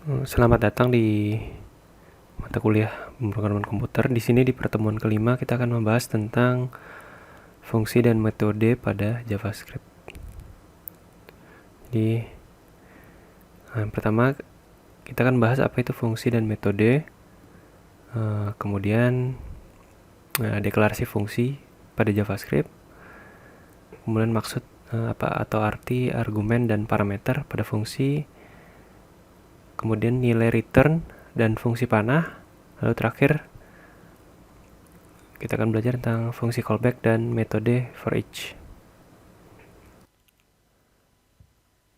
Selamat datang di mata kuliah pemrograman komputer. Di sini di pertemuan kelima kita akan membahas tentang fungsi dan metode pada JavaScript. Jadi, yang pertama kita akan bahas apa itu fungsi dan metode. Kemudian deklarasi fungsi pada JavaScript. Kemudian maksud apa atau arti argumen dan parameter pada fungsi. Kemudian nilai return dan fungsi panah. Lalu terakhir kita akan belajar tentang fungsi callback dan metode for each.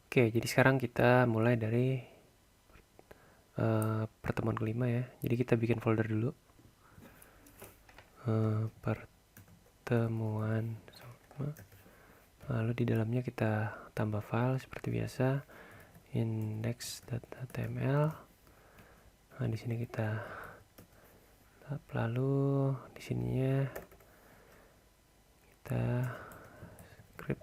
Oke, jadi sekarang kita mulai dari pertemuan kelima ya. Jadi kita bikin folder dulu. Pertemuan. Lalu di dalamnya kita tambah file seperti biasa, index.html. Nah, di sini kita lalu di sininya kita script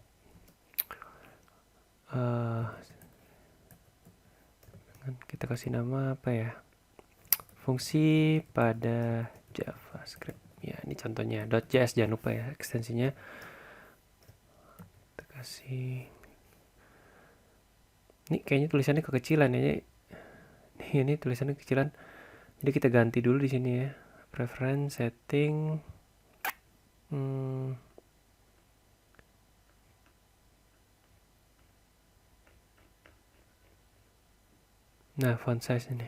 kita kasih nama apa ya? Fungsi pada JavaScript. Ya, ini contohnya .js, jangan lupa ya ekstensinya. Kita kasih. Ini kayaknya tulisannya kekecilan ya. Ini tulisannya kekecilan. Jadi kita ganti dulu di sini ya. Preference setting. Nah, font size ini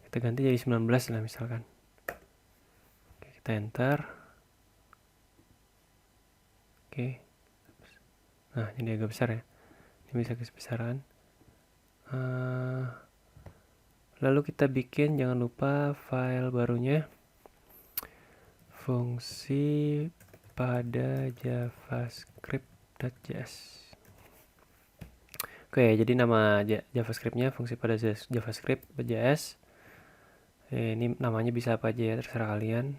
kita ganti jadi 19 lah misalkan. Oke, kita enter. Oke. Nah, ini agak besar ya. Ini bisa kebesaran. Lalu kita bikin, jangan lupa file barunya. Fungsi pada javascript.js. Oke, jadi nama javascriptnya fungsi pada javascript.js. Ini namanya bisa apa aja ya, terserah kalian.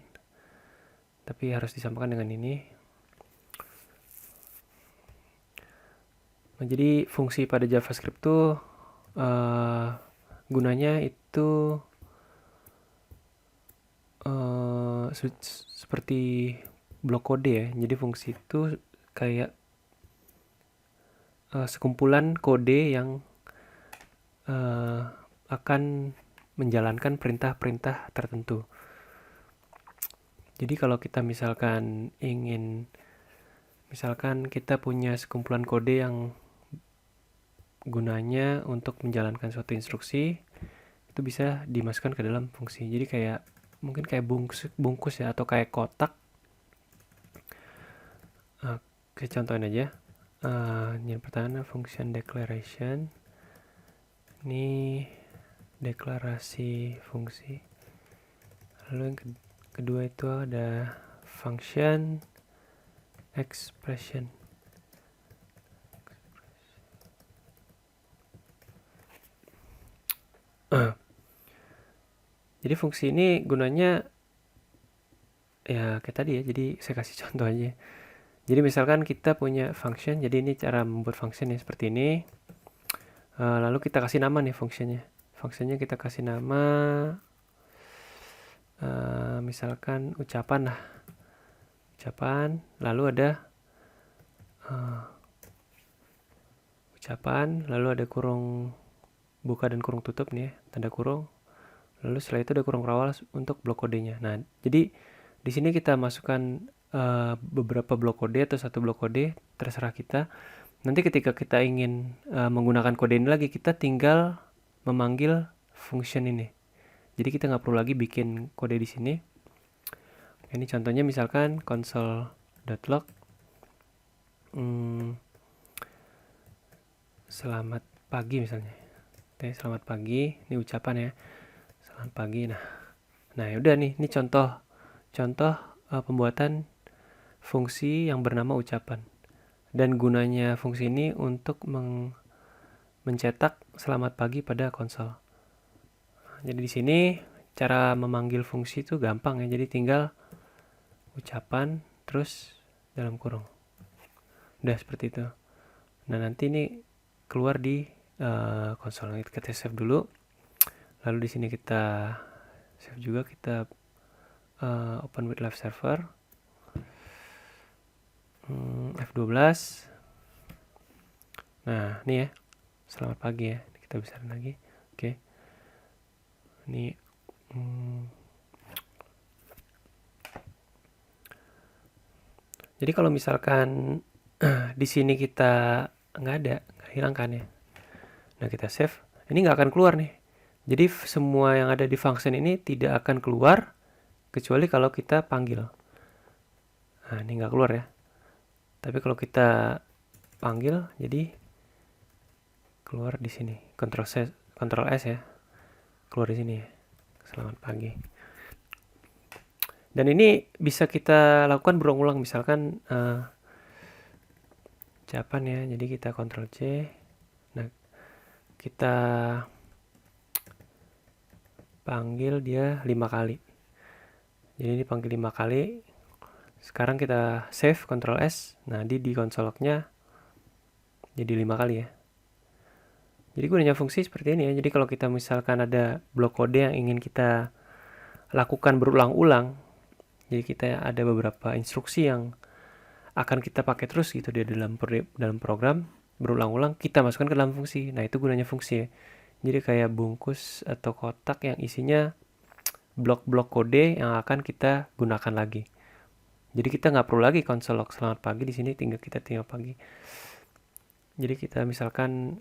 Tapi harus disamakan dengan ini. Nah, jadi fungsi pada JavaScript tuh gunanya itu seperti blok kode ya. Jadi fungsi itu kayak sekumpulan kode yang akan menjalankan perintah-perintah tertentu. Jadi kalau kita misalkan kita punya sekumpulan kode yang gunanya untuk menjalankan suatu instruksi, itu bisa dimasukkan ke dalam fungsi. Jadi mungkin kayak bungkus ya, atau kayak kotak. Oke, contohin aja. Yang pertama function declaration. Ini deklarasi fungsi. Lalu yang kedua itu ada function expression. Jadi fungsi ini gunanya ya kayak tadi ya. Jadi saya kasih contoh aja. Jadi misalkan kita punya function. Jadi ini cara membuat function ya seperti ini. Lalu kita kasih nama nih functionnya. Functionnya kita kasih nama misalkan ucapan lah. Ucapan. Lalu ada ucapan. Lalu ada kurung buka dan kurung tutup nih ya. Tanda kurung. Lalu setelah itu ada kurung rawal untuk blok kodenya. Nah, jadi di sini kita masukkan beberapa blok kode atau satu blok kode, terserah kita. Nanti ketika kita ingin menggunakan kode ini lagi, kita tinggal memanggil function ini. Jadi kita nggak perlu lagi bikin kode di sini. Ini contohnya misalkan console.log selamat pagi misalnya. Selamat pagi, ini ucapan ya. Selamat pagi. Nah ya udah nih, ini contoh pembuatan fungsi yang bernama ucapan. Dan gunanya fungsi ini untuk mencetak selamat pagi pada konsol. Jadi di sini cara memanggil fungsi itu gampang ya. Jadi tinggal ucapan terus dalam kurung. Udah seperti itu. Nah, nanti ini keluar di konsol. Kita save dulu. Lalu di sini kita save juga, kita open with live server, F12. Nah, ini ya, selamat pagi ya, kita besarin lagi. Oke, ini jadi kalau misalkan di sini kita nggak hilangkan ya. Nah, kita save, ini nggak akan keluar nih. Jadi semua yang ada di function ini tidak akan keluar kecuali kalau kita panggil. Nah, ini nggak keluar ya. Tapi kalau kita panggil, jadi keluar di sini. Ctrl S ya. Keluar di sini ya. Selamat pagi. Dan ini bisa kita lakukan berulang-ulang. Misalkan Japan ya. Jadi kita Ctrl C. Nah, kita panggil dia 5 kali. Jadi ini panggil 5 kali. Sekarang kita save Ctrl S. Nah, di konsol lognya jadi 5 kali ya. Jadi gunanya fungsi seperti ini ya. Jadi kalau kita misalkan ada blok kode yang ingin kita lakukan berulang-ulang, jadi kita ada beberapa instruksi yang akan kita pakai terus gitu di dalam program berulang-ulang, kita masukkan ke dalam fungsi. Nah, itu gunanya fungsi ya. Jadi kayak bungkus atau kotak yang isinya blok-blok kode yang akan kita gunakan lagi. Jadi kita nggak perlu lagi konsol log selamat pagi, di sini tinggal pagi. Jadi kita misalkan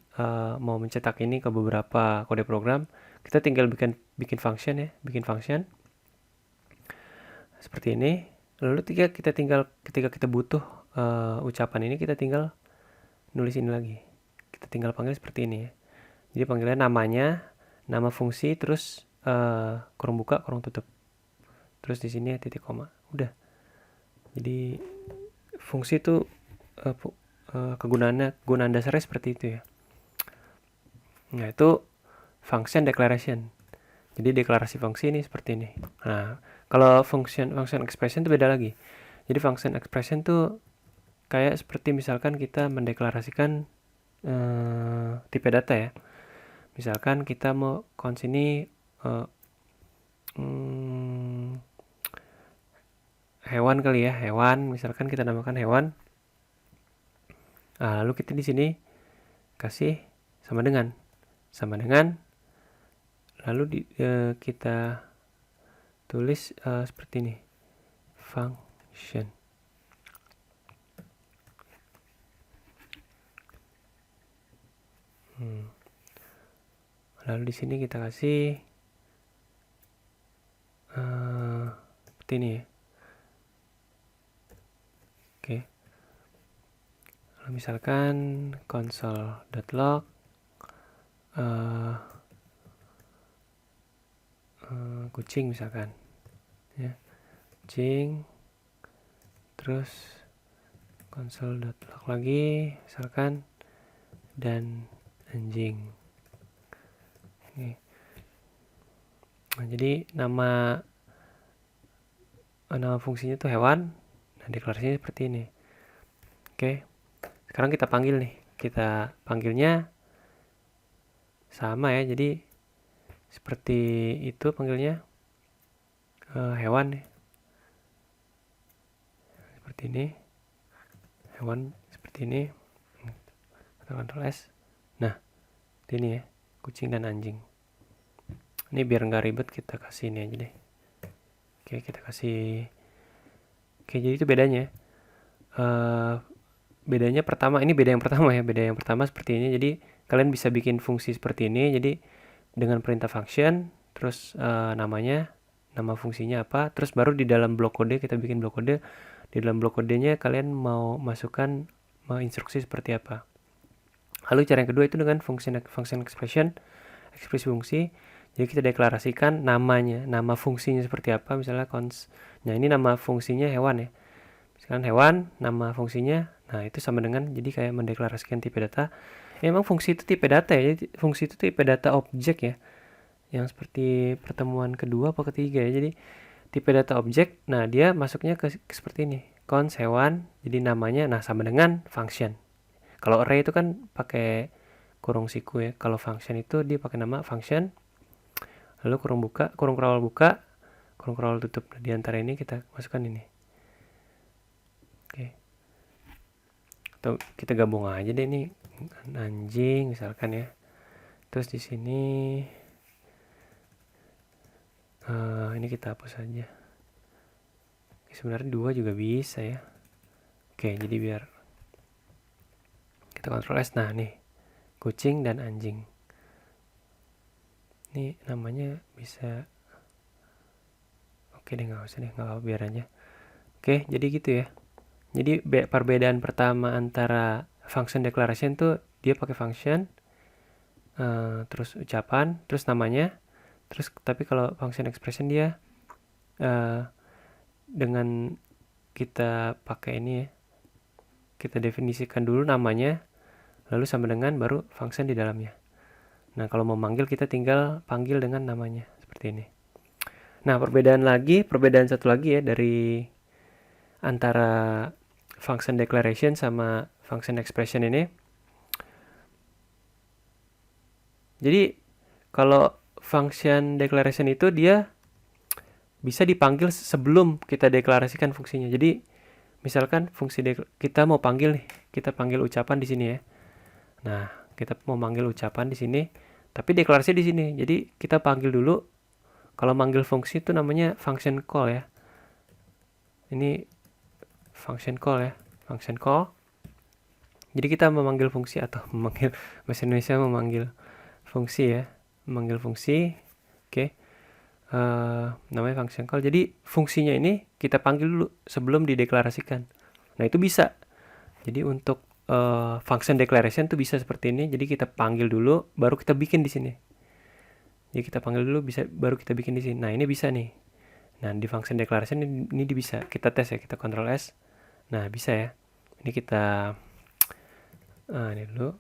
mau mencetak ini ke beberapa kode program, kita tinggal bikin function ya, bikin function seperti ini. Lalu ketika kita butuh ucapan ini, kita tinggal nulis ini lagi. Kita tinggal panggil seperti ini ya. Jadi panggilannya namanya, nama fungsi, terus kurung buka, kurung tutup. Terus di sini titik koma. Udah. Jadi fungsi itu kegunaan dasarnya seperti itu ya. Nah, itu function declaration. Jadi deklarasi fungsi ini seperti ini. Nah, kalau function expression itu beda lagi. Jadi function expression itu kayak seperti misalkan kita mendeklarasikan tipe data ya. Misalkan kita mau cons ini hewan kali ya, hewan. Misalkan kita namakan hewan. Nah, lalu kita di sini kasih sama dengan. Lalu kita tulis seperti ini, function. Lalu di sini kita kasih seperti ini ya. Oke. Lalu misalkan console.log kucing misalkan ya, kucing, terus console.log lagi misalkan dan anjing. Oke. Nah, jadi nama fungsinya tuh hewan. Nah, deklarasinya seperti ini. Oke. Sekarang kita panggil nih. Kita panggilnya sama ya. Jadi seperti itu panggilnya hewan nih. Seperti ini. Hewan seperti ini. Ctrl S. Nah, ini ya. Kucing dan anjing. Ini biar nggak ribet, kita kasih ini aja deh. Oke, kita kasih. Oke, jadi itu bedanya. Bedanya pertama, ini beda yang pertama ya. Beda yang pertama seperti ini. Jadi kalian bisa bikin fungsi seperti ini. Jadi dengan perintah function, terus namanya, nama fungsinya apa, terus baru di dalam blok kode kita bikin blok kode. Di dalam blok kodenya kalian mau masukkan instruksi seperti apa. Lalu cara yang kedua itu dengan function expression, ekspresi fungsi. Jadi kita deklarasikan namanya, nama fungsinya seperti apa, misalnya cons. Nah, ini nama fungsinya hewan ya. Misalkan hewan, nama fungsinya, nah itu sama dengan, jadi kayak mendeklarasikan tipe data. Emang fungsi itu tipe data ya, jadi fungsi itu tipe data objek ya. Yang seperti pertemuan kedua atau ketiga ya. Jadi tipe data objek, nah dia masuknya ke seperti ini. Cons hewan, jadi namanya, nah sama dengan function. Kalau array itu kan pakai kurung siku ya. Kalau function itu dia pakai nama function. lalu kurung krawal buka, kurung krawal tutup. Nah, di antara ini kita masukkan ini. Oke. Atau kita gabung aja deh ini anjing misalkan ya. Terus di sini ini kita hapus saja. Sebenarnya 2 juga bisa ya. Oke, jadi biar kita Ctrl S. Nah, nih kucing dan anjing. Ini namanya bisa. Oke deh, nggak usah deh, nggak apa-apa, biar aja. Oke, jadi gitu ya. Jadi perbedaan pertama antara function declaration tuh dia pakai function, terus ucapan, terus namanya, terus tapi kalau function expression dia dengan kita pakai ini ya, kita definisikan dulu namanya, lalu sama dengan baru function di dalamnya. Nah, kalau mau manggil kita tinggal panggil dengan namanya seperti ini. Nah, perbedaan satu lagi ya dari antara function declaration sama function expression ini. Jadi kalau function declaration itu dia bisa dipanggil sebelum kita deklarasikan fungsinya. Jadi misalkan kita mau panggil nih, kita panggil ucapan di sini ya. Nah, kita mau manggil ucapan di sini, tapi deklarasi di sini. Jadi kita panggil dulu. Kalau manggil fungsi itu namanya function call ya. Ini function call ya, function call. Jadi kita memanggil fungsi atau memanggil, bahasa Indonesia memanggil fungsi ya, memanggil fungsi. Oke. Namanya function call. Jadi fungsinya ini kita panggil dulu sebelum dideklarasikan. Nah, itu bisa. Jadi untuk function declaration tuh bisa seperti ini. Jadi kita panggil dulu, baru kita bikin di sini. Jadi kita panggil dulu, baru kita bikin di sini. Nah, ini bisa nih. Nah, di function declaration ini bisa. Kita tes ya, kita Ctrl S. Nah, bisa ya. Ini kita ini dulu.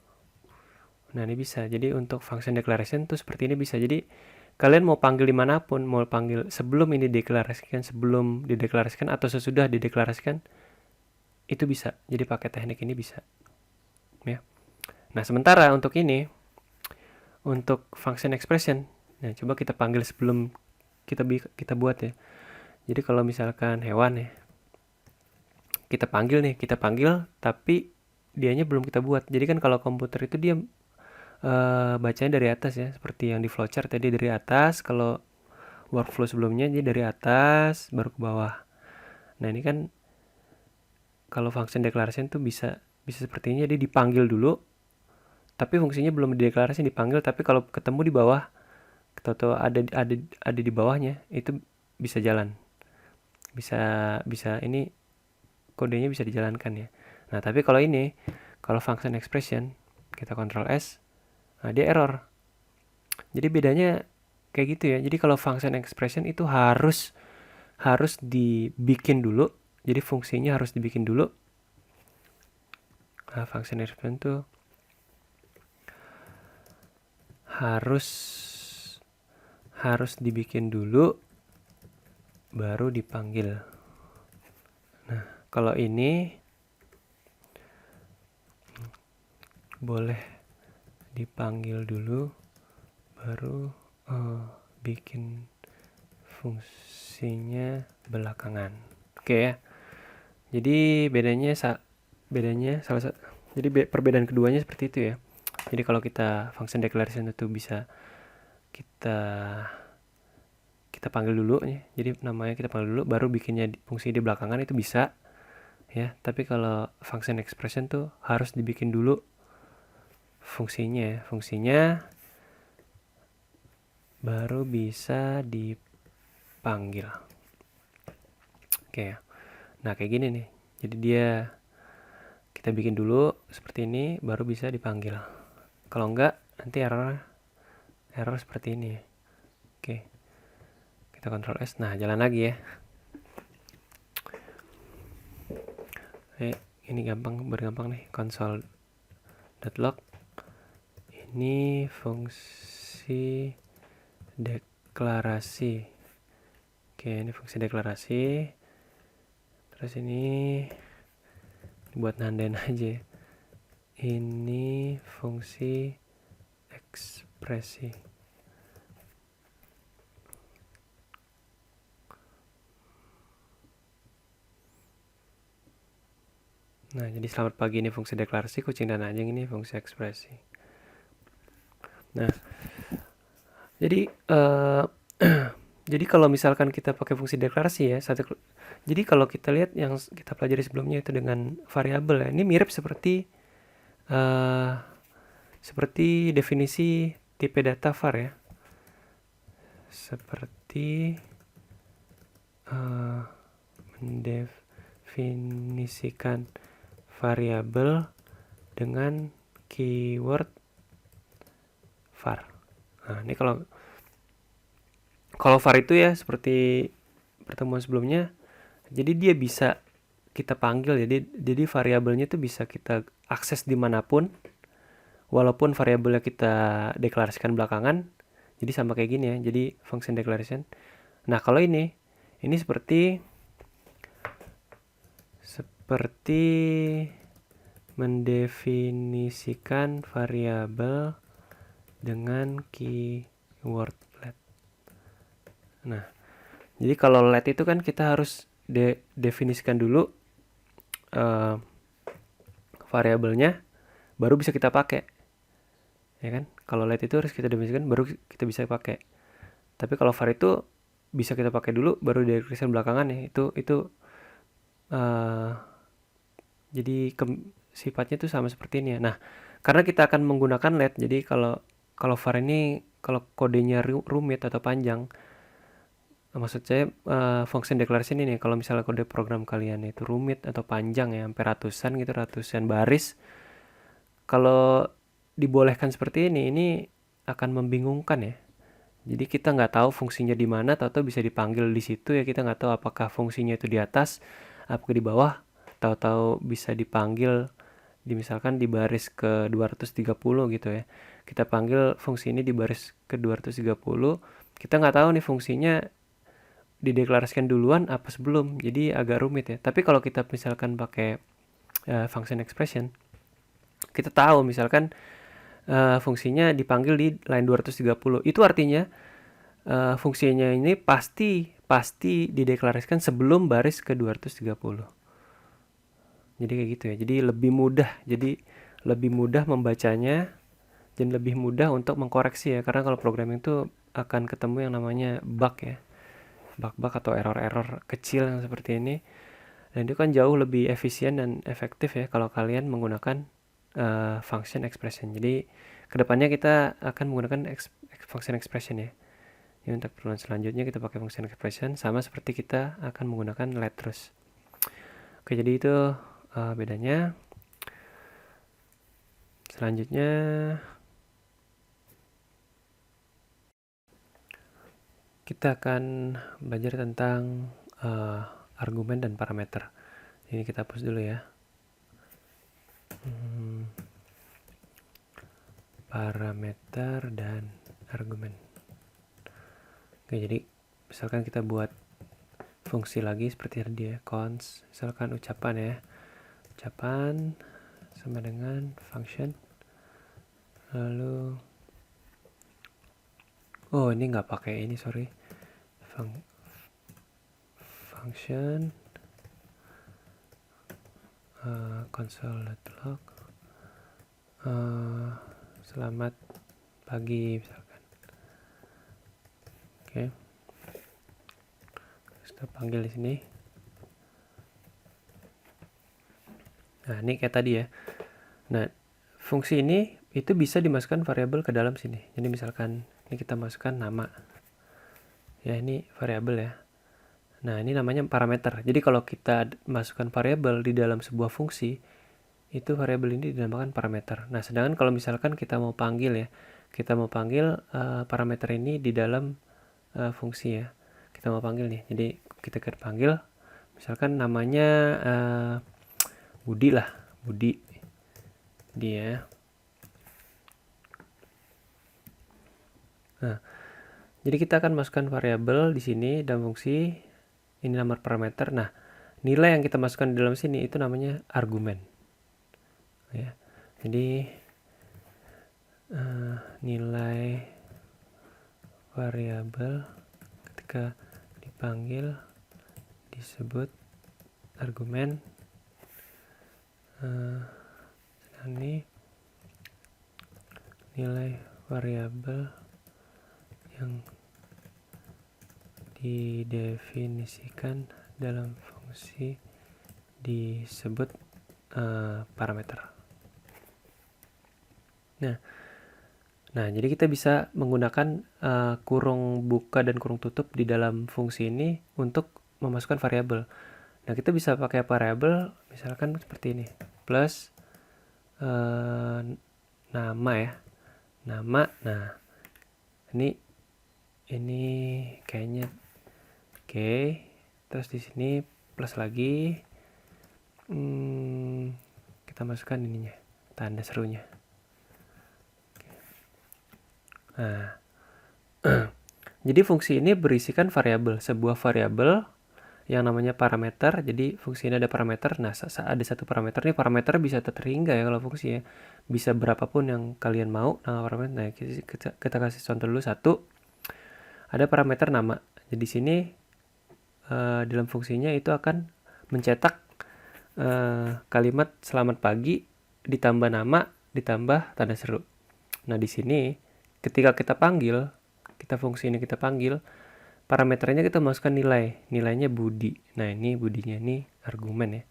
Nah, ini bisa. Jadi untuk function declaration tuh seperti ini bisa. Jadi kalian mau panggil dimanapun, mau panggil sebelum ini dideklarasikan, sebelum dideklarasikan atau sesudah dideklarasikan, itu bisa. Jadi pakai teknik ini bisa. Ya. Nah, sementara untuk ini, untuk function expression, nah coba kita panggil sebelum kita buat ya. Jadi kalau misalkan hewan ya, kita panggil tapi dianya belum kita buat. Jadi kan kalau komputer itu dia bacanya dari atas ya, seperti yang di flowchart tadi dari atas. Kalau workflow sebelumnya jadi dari atas baru ke bawah. Nah, ini kan kalau function declaration tuh bisa seperti ini. Jadi dipanggil dulu tapi fungsinya belum dideklarasi, dipanggil, tapi kalau ketemu di bawah atau ada di bawahnya itu bisa jalan. Bisa ini kodenya bisa dijalankan ya. Nah, tapi kalau ini, kalau function expression kita Ctrl S, nah dia error. Jadi bedanya kayak gitu ya. Jadi kalau function expression itu harus dibikin dulu. Jadi fungsinya harus dibikin dulu. Nah, function expression itu harus dibikin dulu baru dipanggil. Nah, kalau ini boleh dipanggil dulu baru bikin fungsinya belakangan. Oke ya. Jadi bedanya salah satu. Jadi perbedaan keduanya seperti itu ya. Jadi kalau kita function declaration itu bisa kita panggil dulu ya. Jadi namanya kita panggil dulu baru bikinnya fungsi di belakangan, itu bisa ya. Tapi kalau function expression tuh harus dibikin dulu fungsinya baru bisa dipanggil. Oke ya. Nah, kayak gini nih. Jadi kita bikin dulu seperti ini baru bisa dipanggil. Kalau enggak nanti error seperti ini. Oke. Kita Ctrl S. Nah, jalan lagi ya. Ini bergampang nih, console.log. Ini fungsi deklarasi. Oke, ini fungsi deklarasi. Terus ini buat nandain aja. Ini fungsi ekspresi. Nah, jadi selamat pagi ini fungsi deklarasi, kucing dan anjing ini fungsi ekspresi. Nah, jadi jadi kalau misalkan kita pakai fungsi deklarasi ya, jadi kalau kita lihat yang kita pelajari sebelumnya itu dengan variabel ya, ini mirip seperti definisi tipe data var ya, seperti mendefinisikan variabel dengan keyword var. Nah, ini kalau var itu ya seperti pertemuan sebelumnya, jadi dia bisa kita panggil, jadi variabelnya itu bisa kita akses dimanapun, walaupun variabelnya kita deklarasikan belakangan. Jadi sama kayak gini ya, jadi function declaration. Nah, kalau ini seperti mendefinisikan variabel dengan keyword let. Nah, jadi kalau let itu kan kita harus definisikan dulu variabelnya, baru bisa kita pakai, ya kan? Kalau let itu harus kita definisikan, baru kita bisa pakai. Tapi kalau var itu bisa kita pakai dulu, baru deklarasikan belakangan ya. Itu jadi sifatnya itu sama seperti ini ya. Nah, karena kita akan menggunakan let, jadi kalau var ini kalau kodenya rumit atau panjang, maksud saya function declaration ini kalau misalnya kode program kalian itu rumit atau panjang ya, sampai ratusan baris, kalau dibolehkan seperti ini akan membingungkan ya. Jadi kita nggak tahu fungsinya di mana, tahu-tahu bisa dipanggil di situ ya, kita nggak tahu apakah fungsinya itu di atas, apakah di bawah, tahu-tahu bisa dipanggil misalkan di baris ke 230 gitu ya. Kita panggil fungsi ini di baris ke 230, kita nggak tahu nih fungsinya dideklarasikan duluan apa sebelum, jadi agak rumit ya. Tapi kalau kita misalkan pakai function expression, kita tahu misalkan fungsinya dipanggil di line 230. Itu artinya fungsinya ini pasti dideklarasikan sebelum baris ke 230. Jadi kayak gitu ya. Jadi lebih mudah membacanya dan lebih mudah untuk mengkoreksi ya. Karena kalau programming itu akan ketemu yang namanya bug ya. Bug-bug atau error-error kecil yang seperti ini. Dan itu kan jauh lebih efisien dan efektif ya kalau kalian menggunakan function expression. Jadi kedepannya kita akan menggunakan function expression ya. Ini untuk perluan selanjutnya kita pakai function expression sama seperti kita akan menggunakan let terus. Oke, jadi itu bedanya. Selanjutnya kita akan belajar tentang argumen dan parameter. Ini kita hapus dulu ya. Parameter dan argumen. Oke, jadi misalkan kita buat fungsi lagi seperti tadi ya, const, misalkan ucapan ya. Ucapan sama dengan function. Lalu ini nggak pakai ini, sorry. Function console.log selamat pagi misalkan. Oke. Kita panggil di sini. Nah, ini kayak tadi ya. Nah, fungsi ini itu bisa dimasukkan variabel ke dalam sini. Jadi misalkan ini kita masukkan nama. Ya, ini variabel ya. Nah, ini namanya parameter. Jadi kalau kita masukkan variabel di dalam sebuah fungsi, itu variabel ini dinamakan parameter. Nah, sedangkan kalau misalkan kita mau panggil ya, kita mau panggil parameter ini di dalam fungsi ya. Kita mau panggil nih. Jadi kita panggil, misalkan namanya Budi lah, Budi. Dia. Nah, jadi kita akan masukkan variabel di sini dalam fungsi ini nama parameter. Nah, nilai yang kita masukkan di dalam sini itu namanya argumen. Ya. Jadi nilai variabel ketika dipanggil disebut argumen. ini nilai variabel yang didefinisikan dalam fungsi disebut parameter. Nah, jadi kita bisa menggunakan kurung buka dan kurung tutup di dalam fungsi ini untuk memasukkan variabel. Nah, kita bisa pakai variabel misalkan seperti ini, plus nama ya, nama. Nah, ini kayaknya oke. Terus di sini plus lagi, kita masukkan ininya, tanda serunya. Nah, jadi fungsi ini berisikan variabel, sebuah variabel yang namanya parameter. Jadi fungsi ini ada parameter. Nah, ada satu parameter nih, parameter bisa terhingga ya kalau fungsi ya. Bisa berapapun yang kalian mau nama parameter. Nah, kita kasih contoh dulu satu. Ada parameter nama. Jadi sini dalam fungsinya itu akan mencetak kalimat selamat pagi ditambah nama ditambah tanda seru. Nah, di sini ketika kita panggil, fungsi ini kita panggil, parameternya kita masukkan nilainya Budi. Nah, ini Budinya ini argumen ya.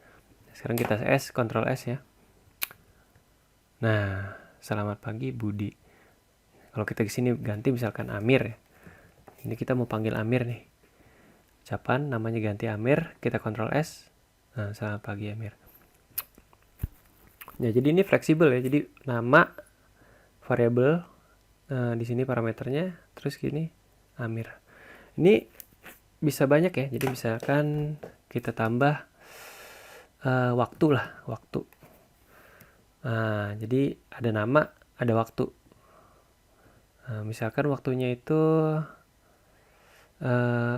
Sekarang kita Ctrl S ya. Nah, selamat pagi Budi. Kalau kita ke sini ganti misalkan Amir ya. Ini kita mau panggil Amir nih. Ucapan namanya ganti Amir, kita Ctrl S. Nah, selamat pagi Amir. Ya, jadi ini fleksibel ya. Jadi nama variabel di sini parameternya, terus gini Amir. Ini bisa banyak ya. Jadi misalkan kita tambah waktu lah, waktu. Nah, jadi ada nama, ada waktu. Nah, misalkan waktunya itu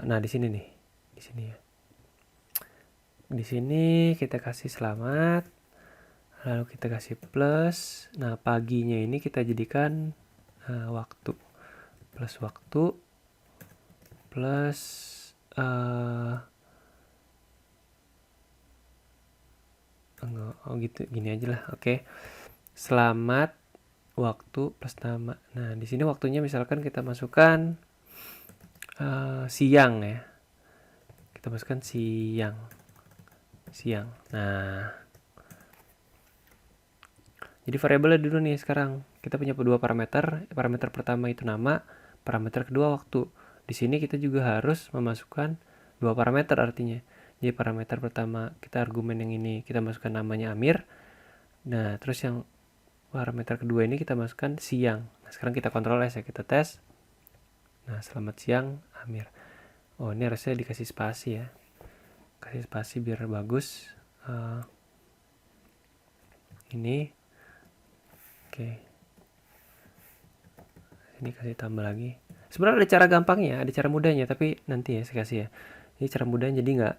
nah di sini nih. Di sini ya. Di sini kita kasih selamat. Lalu kita kasih plus. Nah, paginya ini kita jadikan waktu. Plus waktu. Plus oh gitu, gini aja lah. Oke. Selamat waktu plus nama. Nah, di sini waktunya misalkan kita masukkan siang ya. Kita masukkan siang. Nah, jadi variabelnya dulu nih sekarang. Kita punya dua parameter. Parameter pertama itu nama, parameter kedua waktu. Di sini kita juga harus memasukkan dua parameter artinya. Jadi parameter pertama kita argumen yang ini kita masukkan namanya Amir. Nah, terus yang parameter kedua ini kita masukkan siang. Nah, sekarang kita Ctrl S ya, kita tes. Nah, selamat siang Amir. Oh, ini harusnya dikasih spasi ya. Kasih spasi biar bagus. Ini oke. Ini kasih tambah lagi. Sebenarnya ada cara gampangnya, ada cara mudahnya, tapi nanti ya saya kasih ya. Ini cara mudahnya jadi nggak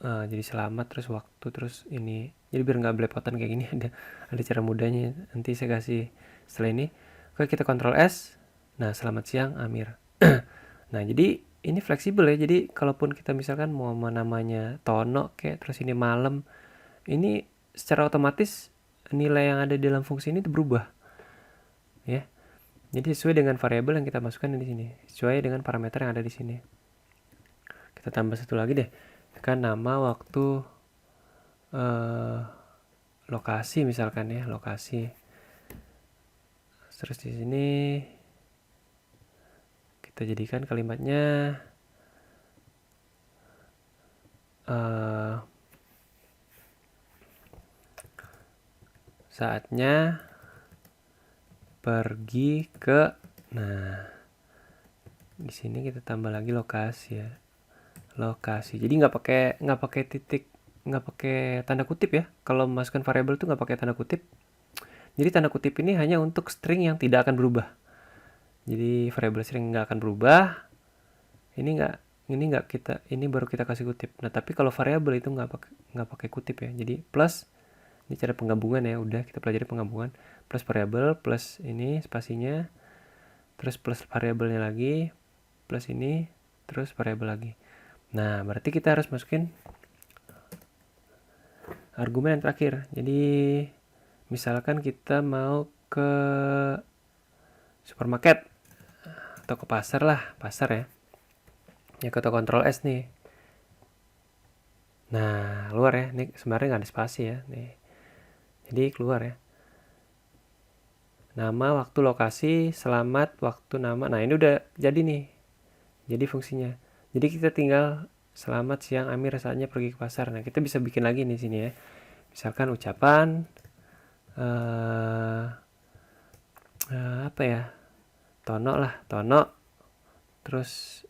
jadi selamat terus waktu terus ini. Jadi biar nggak belepotan kayak gini ada cara mudahnya. Nanti saya kasih setelah ini. Oke, kita Ctrl S. Nah, selamat siang Amir. Nah, jadi ini fleksibel ya. Jadi kalaupun kita misalkan mau namanya Tono kayak terus ini malam, ini secara otomatis nilai yang ada di dalam fungsi ini berubah. Ya. Jadi sesuai dengan variabel yang kita masukkan di sini, sesuai dengan parameter yang ada di sini. Kita tambah satu lagi deh, kan nama, waktu, lokasi misalkan ya, lokasi. Terus di sini kita jadikan kalimatnya saatnya pergi ke. Nah, di sini kita tambah lagi lokasi ya, lokasi. Jadi nggak pakai titik, nggak pakai tanda kutip ya. Kalau memasukkan variabel tuh nggak pakai tanda kutip. Jadi tanda kutip ini hanya untuk string yang tidak akan berubah. Jadi variabel string nggak akan berubah. Ini baru kita kasih kutip. Nah, tapi kalau variabel itu nggak pakai kutip ya. Jadi plus, ini cara penggabungan ya. Udah kita pelajari penggabungan. Plus variabel, plus ini spasinya, terus plus variabelnya lagi, plus ini, terus variabel lagi. Nah, berarti kita harus masukin argumen yang terakhir. Jadi misalkan kita mau ke supermarket atau ke pasar lah, pasar ya. Ya ke Ctrl S nih. Nah, keluar ya. Ini sebenarnya nggak ada spasi ya. Nih. Jadi keluar ya. Nama, waktu, lokasi, selamat, waktu, nama. Nah, ini udah jadi nih. Jadi fungsinya. Jadi kita tinggal selamat siang Amir saatnya pergi ke pasar. Nah, kita bisa bikin lagi nih sini ya. Misalkan ucapan apa ya? Tono lah, tono. Terus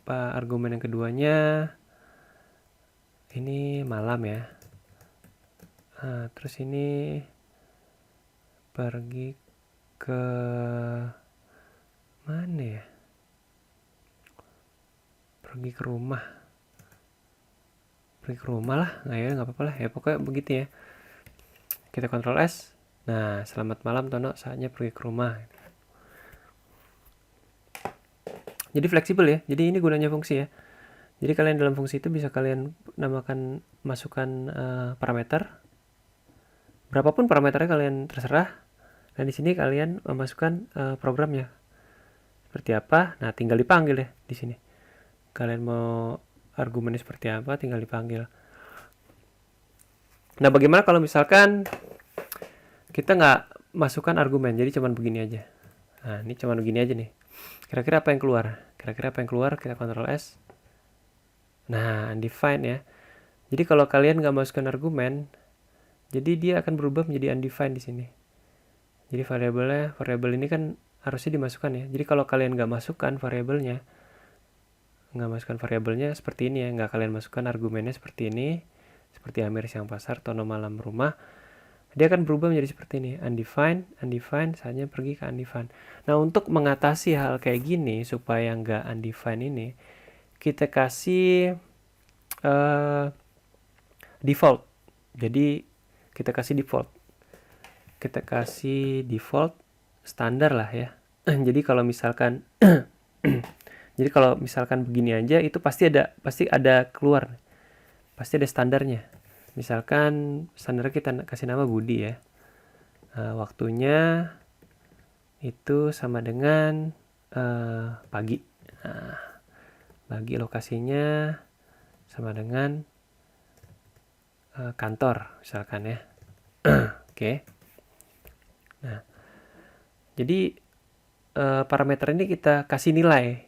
apa argumen yang keduanya? Ini malam ya. Terus ini pergi ke mana ya? Pergi ke rumah lah. Nah ya nggak apa-apa lah ya, pokoknya begitu ya. Kita Ctrl S. Nah, selamat malam Tono, saatnya pergi ke rumah. Jadi fleksibel ya. Jadi ini gunanya fungsi ya. Jadi kalian dalam fungsi itu bisa kalian namakan, masukkan parameter. Berapapun parameternya kalian terserah. Dan di sini kalian memasukkan programnya seperti apa. Nah, tinggal dipanggil ya di sini. Kalian mau argumennya seperti apa, tinggal dipanggil. Nah, bagaimana kalau misalkan kita nggak masukkan argumen, jadi cuman begini aja. Nah, ini cuman begini aja nih. Kira-kira apa yang keluar? Kita Ctrl S. Nah, undefined ya. Jadi kalau kalian nggak masukkan argumen, jadi dia akan berubah menjadi undefined di sini. Jadi variabel ini kan harusnya dimasukkan ya. Jadi kalau kalian nggak masukkan variabelnya seperti ini ya, nggak kalian masukkan argumennya seperti ini, seperti Amir siang pasar, Tono malam rumah, dia akan berubah menjadi seperti ini, undefined, saatnya pergi ke undefined. Nah, untuk mengatasi hal kayak gini supaya nggak undefined ini, kita kasih default. Jadi kita kasih default standar lah ya. Jadi kalau misalkan begini aja, itu pasti ada keluar, pasti ada standarnya. Misalkan standar kita kasih nama Budi ya. Waktunya itu sama dengan pagi. Pagi, lokasinya sama dengan kantor misalkan ya. Oke. Nah, jadi parameter ini kita kasih nilai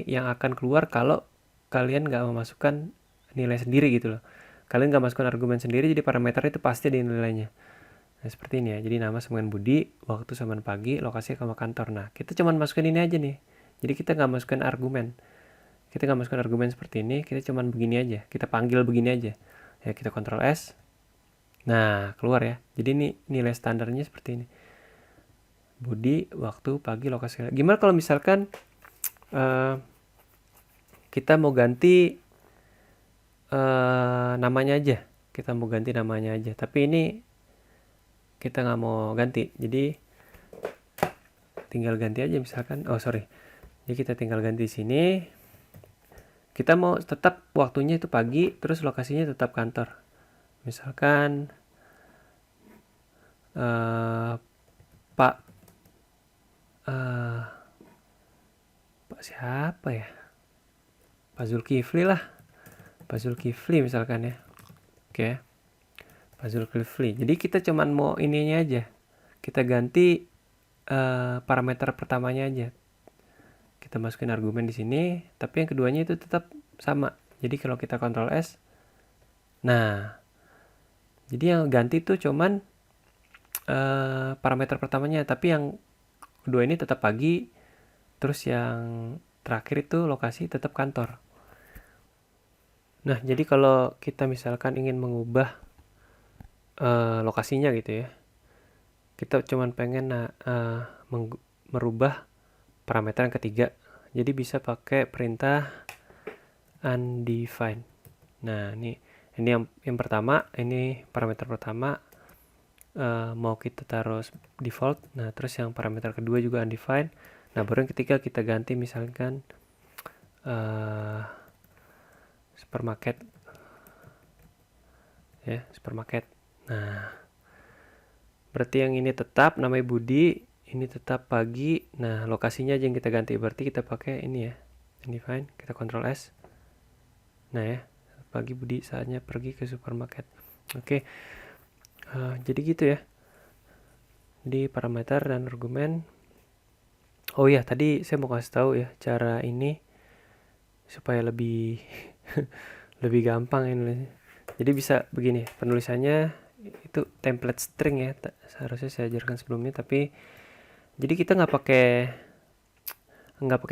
yang akan keluar kalau kalian nggak memasukkan nilai sendiri gitu loh. Kalian nggak masukkan argumen sendiri, jadi parameter itu pasti ada nilainya. Nah, seperti ini ya. Jadi nama sama dengan Budi, waktu sama dengan pagi, lokasi sama kantor. Nah, kita cuma masukkan ini aja nih. Jadi kita nggak masukkan argumen. Kita nggak masukkan argumen seperti ini, kita cuma begini aja. Kita panggil begini aja. Ya, kita Ctrl S. Nah, keluar ya. Jadi ini nilai standarnya seperti ini. Budi, waktu, pagi, lokasi. Gimana kalau misalkan kita mau ganti namanya aja. Tapi ini kita nggak mau ganti. Jadi tinggal ganti aja misalkan. Jadi kita tinggal ganti di sini. Kita mau tetap waktunya itu pagi, terus lokasinya tetap kantor. Misalkan Pak siapa ya? Pak Zulkifli lah. Pak Zulkifli misalkan ya. Oke. Pak Zulkifli. Jadi kita cuman mau ininya aja. Kita ganti parameter pertamanya aja. Kita masukin argumen di sini, tapi yang keduanya itu tetap sama. Jadi kalau kita Ctrl S, nah, jadi yang ganti tuh cuman parameter pertamanya, tapi yang kedua ini tetap pagi, terus yang terakhir itu lokasi tetap kantor. Nah, jadi kalau kita misalkan ingin mengubah lokasinya gitu ya, kita cuman pengen merubah parameter yang ketiga. Jadi bisa pakai perintah undefined. Nah, ini yang pertama, ini parameter pertama mau kita taruh default. Nah, terus yang parameter kedua juga undefined. Nah, baru yang ketiga kita ganti misalkan supermarket ya, supermarket. Nah, berarti yang ini tetap namanya Budi, ini tetap pagi. Nah, lokasinya aja yang kita ganti. Berarti kita pakai ini ya, define, kita Ctrl S. Nah ya, pagi Budi saatnya pergi ke supermarket. Oke, jadi gitu ya. Di parameter dan argumen. Oh iya, tadi saya mau kasih tahu ya cara ini supaya lebih lebih gampang ini. Jadi bisa begini, penulisannya itu template string ya. Seharusnya saya ajarkan sebelumnya, tapi jadi kita nggak pakai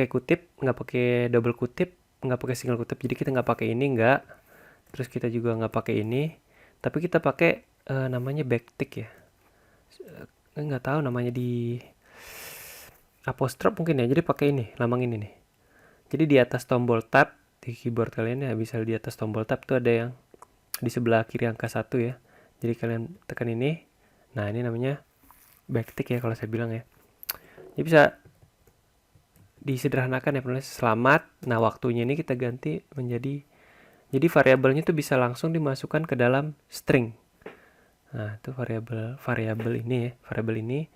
kutip, nggak pakai double kutip, nggak pakai single kutip. Jadi kita nggak pakai ini, nggak. Terus kita juga nggak pakai ini, tapi kita pakai namanya backtick ya. Nggak tahu namanya di apostrof mungkin ya. Jadi pakai ini, lambang ini nih. Jadi di atas tombol tab di keyboard kalian ya, bisa di atas tombol tab tuh ada yang di sebelah kiri angka 1 ya. Jadi kalian tekan ini. Nah, ini namanya backtick ya kalau saya bilang ya. Jadi bisa disederhanakan ya penulis selamat. Nah, waktunya ini kita ganti menjadi, jadi variabelnya tuh bisa langsung dimasukkan ke dalam string. Nah, itu variabel ini ya. Variabel ini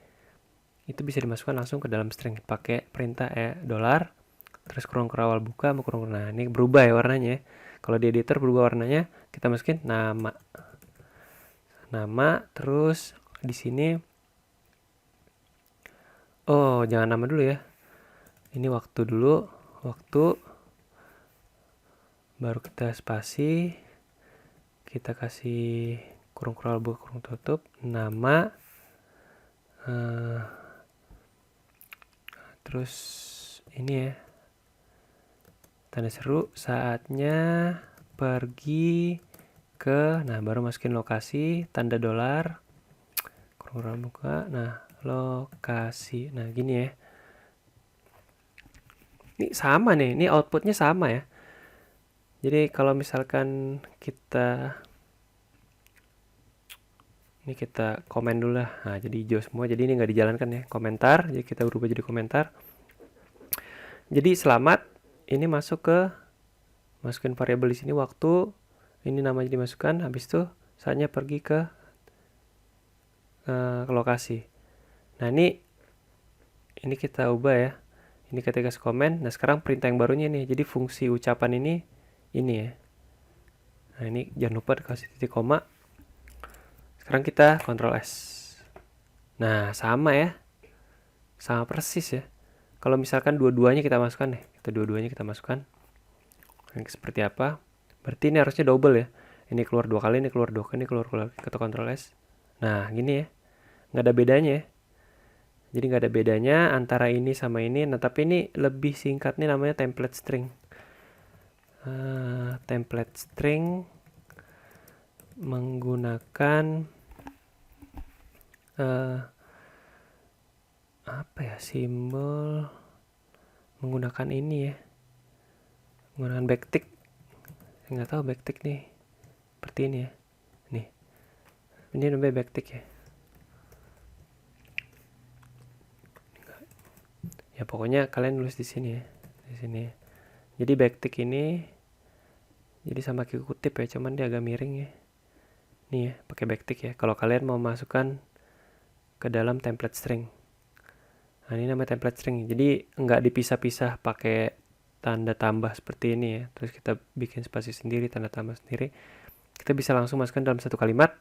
itu bisa dimasukkan langsung ke dalam string pakai perintah $, terus kurung kerawal buka sama kurung. Nah, ini berubah ya warnanya ya. Kalau di editor berubah warnanya, kita masukin nama. Nama, terus di sini oh, jangan nama dulu ya. Ini waktu dulu, waktu, baru kita spasi, kita kasih kurung kerawal buka kurung tutup, nama, terus ini ya, tanda seru, saatnya pergi ke, nah baru masukin lokasi, tanda $, kurung kerawal buka, nah lokasi, nah gini ya. Ini sama nih, ini outputnya sama ya. Jadi kalau misalkan ini kita komen dulu lah. Nah, jadi hijau semua. Jadi ini nggak dijalankan ya. Komentar. Jadi kita berubah jadi komentar. Jadi selamat. Ini masukin variabel di sini waktu. Ini namanya dimasukkan. Habis itu saatnya pergi ke lokasi. Nah, ini kita ubah ya. Ini ketika komen. Nah, sekarang perintah yang barunya nih. Jadi fungsi ucapan ini ya. Nah, ini jangan lupa dikasih titik koma. Sekarang kita Ctrl S. Nah, sama ya. Sama persis ya. Kalau misalkan dua-duanya kita masukkan nih. Dua-duanya kita masukkan. Ini seperti apa? Berarti ini harusnya double ya. Ini keluar 2 kali, ini keluar 2 kali, ini keluar lagi. Kita Ctrl S. Nah, gini ya. Nggak ada bedanya ya. Jadi nggak ada bedanya antara ini sama ini. Nah, tapi ini lebih singkat nih, namanya template string. Template string menggunakan apa ya, simbol, menggunakan ini ya, menggunakan backtick. Saya nggak tahu backtick nih, seperti ini ya. Nih, ini namanya backtick ya. Ya pokoknya kalian nulis di sini ya, di sini. Jadi backtick ini jadi sama kayak kutip ya, cuman dia agak miring ya. Nih ya, pakai backtick ya. Kalau kalian mau masukkan ke dalam template string. Nah, ini namanya template string. Jadi nggak dipisah-pisah pakai tanda tambah seperti ini ya. Terus kita bikin spasi sendiri, tanda tambah sendiri. Kita bisa langsung masukkan dalam satu kalimat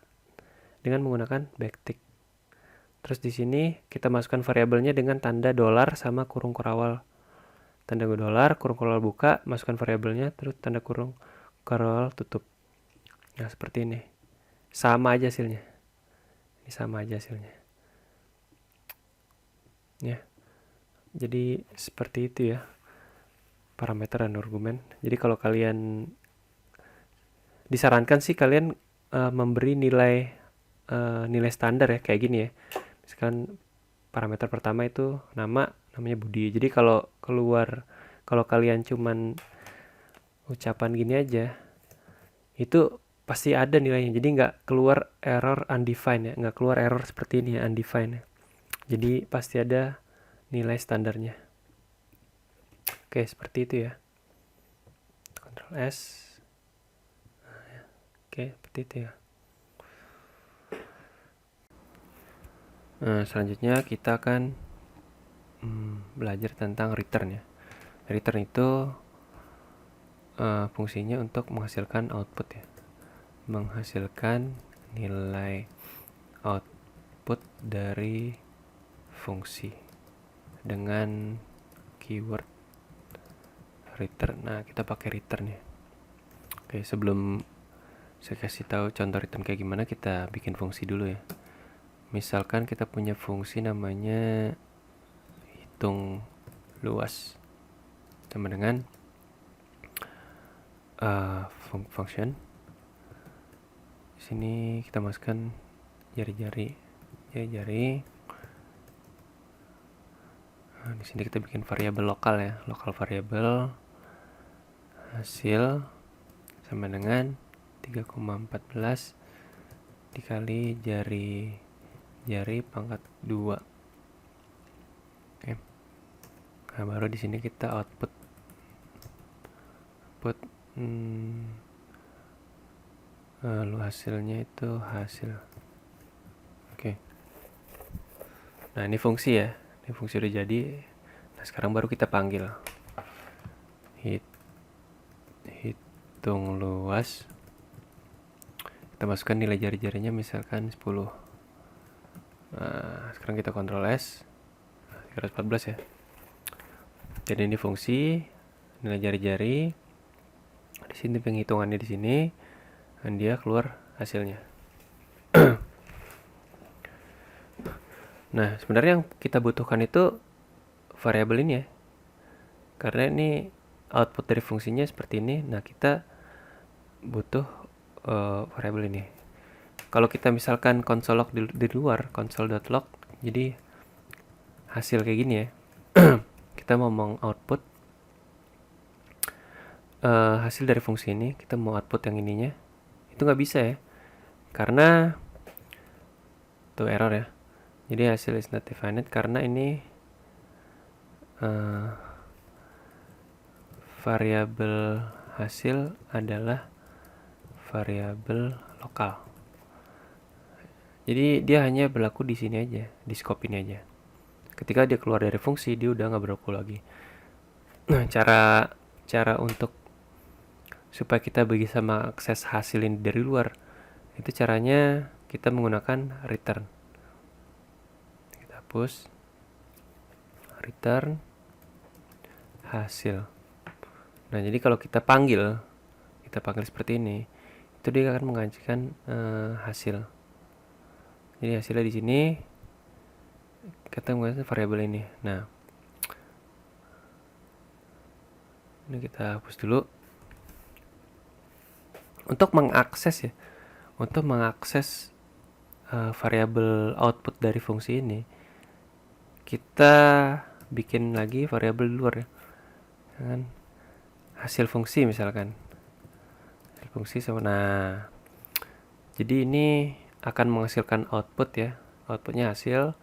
dengan menggunakan backtick. Terus di sini kita masukkan variabelnya dengan tanda $, sama kurung kerawal. Tanda $, kurung kerawal buka, masukkan variabelnya, terus tanda kurung kerawal tutup. Nah, seperti ini. Sama aja hasilnya. Ini sama aja hasilnya. Ya. Jadi seperti itu ya. Parameter dan argumen. Jadi kalau kalian disarankan sih kalian memberi nilai standar ya, kayak gini ya. Misalkan parameter pertama itu namanya Budi. Jadi kalau kalian cuman ucapan gini aja, itu pasti ada nilainya. Jadi nggak keluar error undefined ya, nggak keluar error seperti ini ya, undefined ya. Jadi pasti ada nilai standarnya. Oke, seperti itu ya. Ctrl S. Oke, seperti itu ya. Nah, selanjutnya kita akan belajar tentang return ya. Return itu fungsinya untuk menghasilkan output ya, menghasilkan nilai output dari fungsi dengan keyword return. Nah, kita pakai return ya. Oke, sebelum saya kasih tahu contoh return kayak gimana, kita bikin fungsi dulu ya. Misalkan kita punya fungsi namanya hitung luas sama dengan function. Di sini kita masukkan jari-jari. Nah, di sini kita bikin variabel lokal ya, lokal variabel hasil sama dengan 3,14 dikali jari pangkat 2. Oke. Nah, baru di sini kita output lalu hasilnya itu hasil. Oke. Nah, ini fungsi ya. Ini fungsi udah jadi. Nah, sekarang baru kita panggil hitung luas. Kita masukkan nilai jari-jarinya misalkan 10. Nah, sekarang kita Ctrl S. 314 ya. Jadi ini fungsi nilai jari-jari. Di sini penghitungannya di sini, dan dia keluar hasilnya. Nah, sebenarnya yang kita butuhkan itu variabel ini ya, karena ini output dari fungsinya seperti ini. Nah, kita butuh variabel ini. Kalau kita misalkan console log di luar, console.log, jadi hasil kayak gini ya. Kita mau output hasil dari fungsi ini, kita mau output yang ininya, itu nggak bisa ya, karena itu error ya. Jadi hasil is not defined karena ini variabel hasil adalah variabel lokal. Jadi dia hanya berlaku di sini aja, di scope ini aja. Ketika dia keluar dari fungsi, dia udah nggak berlaku lagi. Nah, cara untuk supaya kita bisa mengakses hasil ini dari luar, itu caranya kita menggunakan return. Kita hapus return hasil. Nah, jadi kalau kita panggil seperti ini, itu dia akan mengajukan hasil. Jadi hasilnya di sini kita menggunakan variabel ini. Nah, ini kita hapus dulu. Untuk mengakses variabel output dari fungsi ini, kita bikin lagi variabel di luar ya, kan? Hasil fungsi misalkan, hasil fungsi sama. Nah, jadi ini akan menghasilkan output ya, outputnya hasil.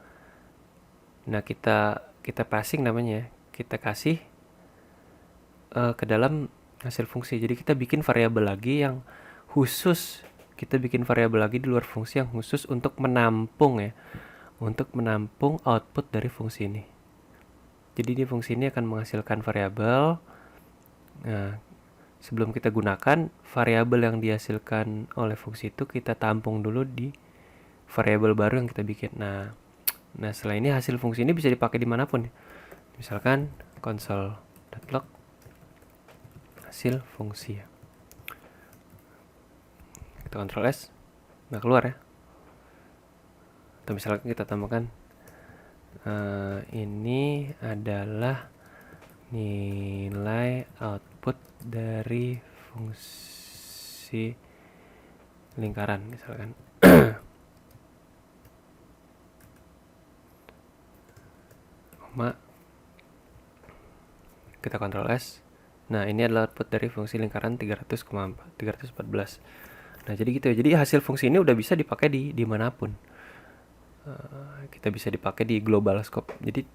Nah, kita passing namanya, kita kasih ke dalam hasil fungsi. Jadi kita bikin variabel lagi yang khusus, di luar fungsi yang khusus untuk menampung ya, untuk menampung output dari fungsi ini. Jadi di fungsi ini akan menghasilkan variabel. Nah, sebelum kita gunakan variabel yang dihasilkan oleh fungsi itu, kita tampung dulu di variabel baru yang kita bikin. Nah setelah ini hasil fungsi ini bisa dipakai dimanapun. Misalkan console.log hasil fungsi ya. Kita Ctrl S, nggak keluar ya. Atau misalkan kita tambahkan ini adalah nilai output dari fungsi lingkaran misalkan. Kita Ctrl S. Nah, ini adalah output dari fungsi lingkaran 314. Nah, jadi gitu ya. Jadi hasil fungsi ini udah bisa dipakai di manapun. Kita bisa dipakai di global scope. Jadi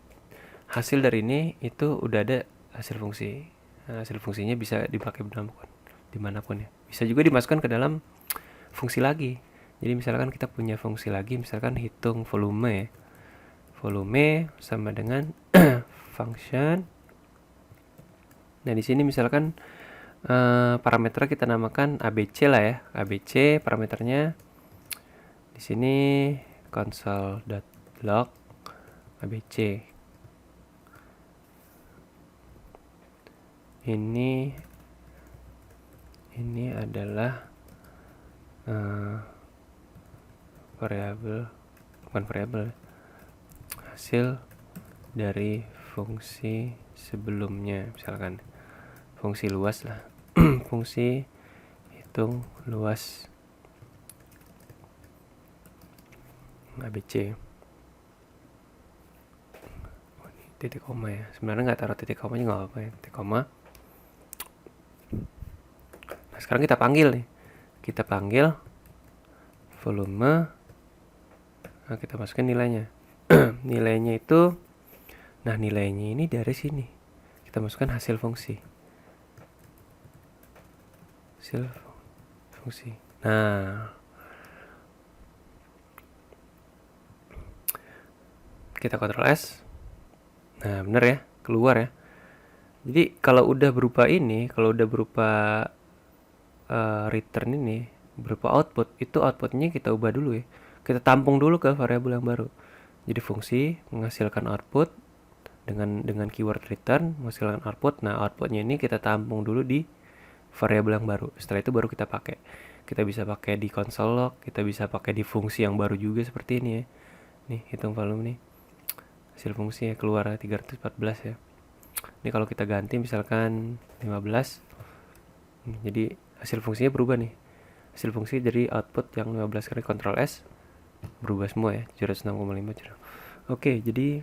hasil dari ini itu udah ada hasil fungsi. Nah, hasil fungsinya bisa dipakai dimanapun ya. Bisa juga dimasukkan ke dalam fungsi lagi. Jadi misalkan kita punya fungsi lagi, misalkan hitung volume ya. volume sama dengan function. Nah, di sini misalkan parameter kita namakan ABC lah ya. ABC parameternya di sini console.log ABC. Ini adalah bukan variabel, hasil dari fungsi sebelumnya, misalkan fungsi luas lah. Fungsi hitung luas ABC. Titik koma ya, sebenarnya nggak taruh titik koma juga nggak apa-apa ya, titik koma. Nah, sekarang kita panggil volume. Nah, kita masukkan nilainya. Nilainya itu, nah nilainya ini dari sini kita masukkan hasil fungsi. Nah, kita Ctrl S. Nah, bener ya, keluar ya. Jadi kalau udah berupa return ini, berupa output, itu outputnya kita ubah dulu ya. Kita tampung dulu ke variabel yang baru. Jadi fungsi menghasilkan output dengan keyword return menghasilkan output. Nah, outputnya ini kita tampung dulu di variabel yang baru. Setelah itu baru kita pakai. Kita bisa pakai di console log, kita bisa pakai di fungsi yang baru juga seperti ini ya. Nih, hitung volume nih. Hasil fungsi ya keluar 314 ya. Ini kalau kita ganti misalkan 15. Jadi hasil fungsinya berubah nih. Hasil fungsi dari output yang 15 kali Ctrl S berubah semua ya, 706,5. Oke, jadi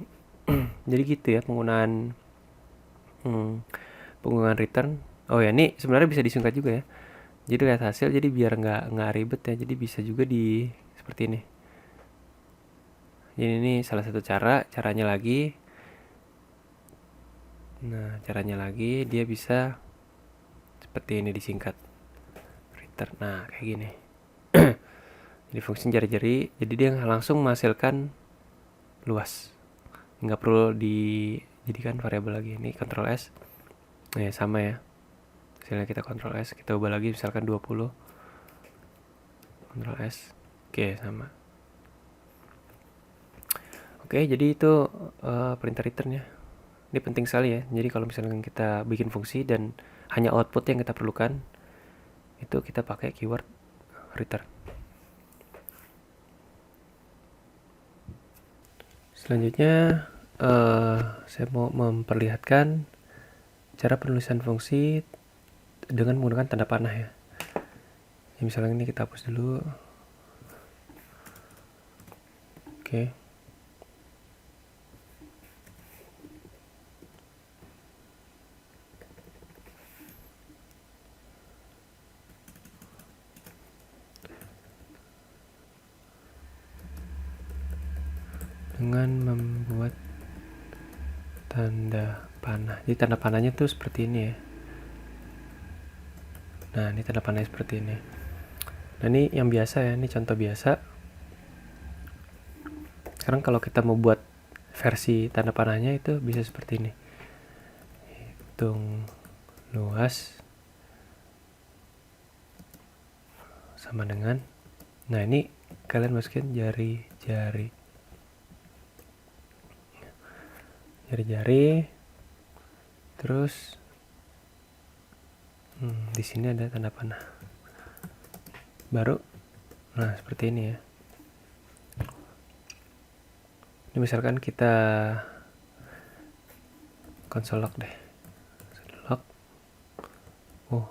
jadi gitu ya penggunaan return. Oh ya, ini sebenarnya bisa disingkat juga ya. Jadi lihat hasil, jadi biar nggak ribet ya. Jadi bisa juga di seperti ini. Jadi ini salah satu caranya lagi. Nah, caranya lagi dia bisa seperti ini disingkat return. Nah, kayak gini. Jadi fungsi jari-jari, jadi dia langsung menghasilkan luas. Nggak perlu dijadikan variabel lagi. Ini Ctrl S. Nah, sama ya. Hasilnya kita Ctrl S, kita ubah lagi misalkan 20. Ctrl S. Oke, sama. Oke, jadi itu perintah return ya. Ini penting sekali ya. Jadi kalau misalkan kita bikin fungsi dan hanya output yang kita perlukan, itu kita pakai keyword return. Selanjutnya saya mau memperlihatkan cara penulisan fungsi dengan menggunakan tanda panah ya. Misalnya ini kita hapus dulu. Oke. Dengan membuat tanda panah. Jadi tanda panahnya tuh seperti ini ya. Nah, ini tanda panahnya seperti ini. Nah, ini yang biasa ya, ini contoh biasa. Sekarang kalau kita mau buat versi tanda panahnya itu bisa seperti ini. Hitung luas sama dengan, nah ini kalian masukin jari-jari, terus di sini ada tanda panah baru. Nah, seperti ini ya. Ini misalkan kita console log deh. Log. Oh.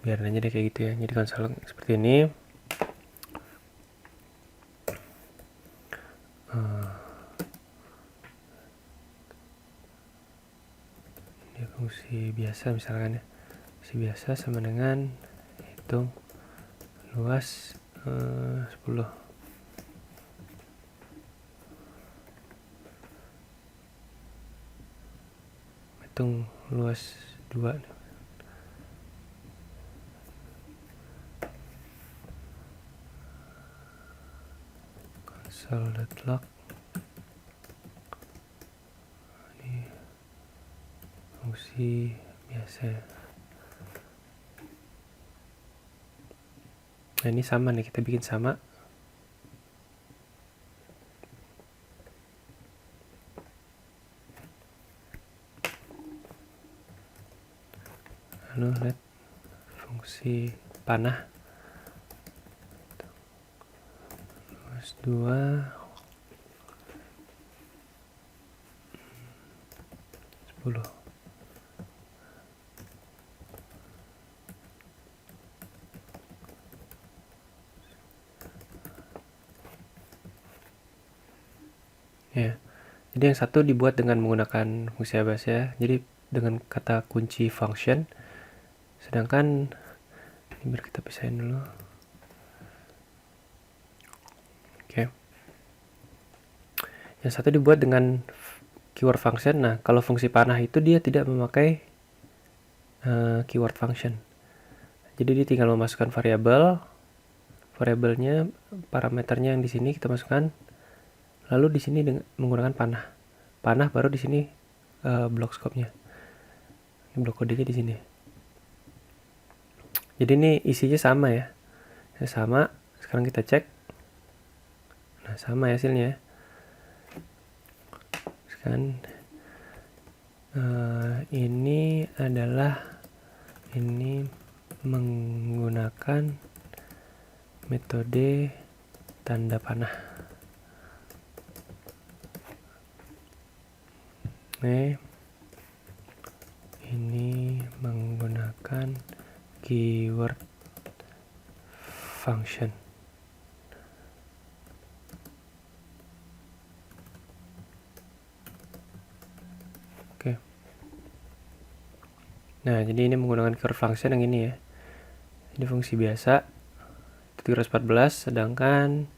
Biarin aja deh kayak gitu ya. Jadi console log seperti ini. Ini fungsi biasa misalkan ya. Fungsi biasa sama dengan hitung luas 10. Hitung luas 2. Console.log fungsi biasa. Nah ini sama nih, kita bikin sama. Lalu lihat fungsi panah. Terus 2 10. Ya. Jadi yang satu dibuat dengan menggunakan fungsi ABS ya. Jadi dengan kata kunci function. Sedangkan ini biar kita pisahin dulu. Oke. Yang satu dibuat dengan keyword function. Nah, kalau fungsi panah itu dia tidak memakai keyword function. Jadi dia tinggal memasukkan variabelnya, parameternya yang di sini kita masukkan. Lalu di sini menggunakan panah. Panah baru di sini blok scope-nya. Ini blok kodenya di sini. Jadi ini isinya sama ya. Sama. Sekarang kita cek. Nah, sama ya hasilnya. Sekarang ini menggunakan metode tanda panah. Ini menggunakan keyword function. Oke. Nah, jadi ini menggunakan keyword function yang ini ya. Ini fungsi biasa. Itu 314, sedangkan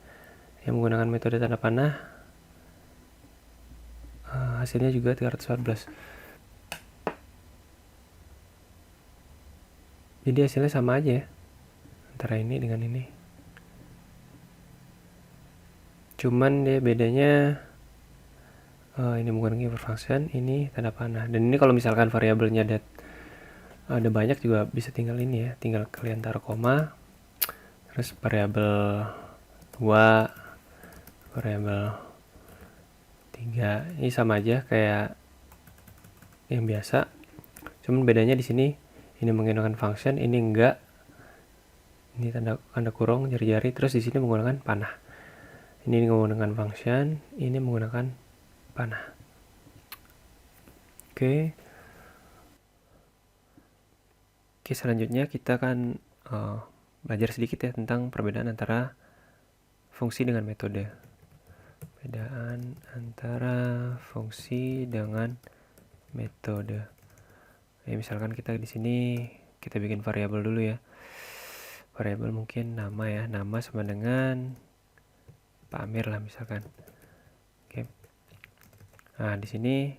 yang menggunakan metode tanda panah hasilnya juga 314. Jadi hasilnya sama aja ya, antara ini dengan ini. Cuman dia bedanya ini menggunakan keyword function, ini tanda panah. Dan ini kalau misalkan variabelnya ada banyak juga bisa tinggal ini ya, tinggal kalian taruh koma, terus variabel 2, variabel 3, ini sama aja kayak yang biasa. Cuman bedanya di sini ini menggunakan function, ini enggak. Ini tanda kurung jari-jari, terus di sini menggunakan panah. Ini menggunakan function, ini menggunakan panah. Oke, selanjutnya kita akan belajar sedikit ya tentang perbedaan antara fungsi dengan metode. Perbedaan antara fungsi dengan metode. Misalkan kita di sini kita bikin variabel dulu ya. Variabel mungkin nama ya, nama sama dengan Pak Amir lah misalkan. Oke. Nah di sini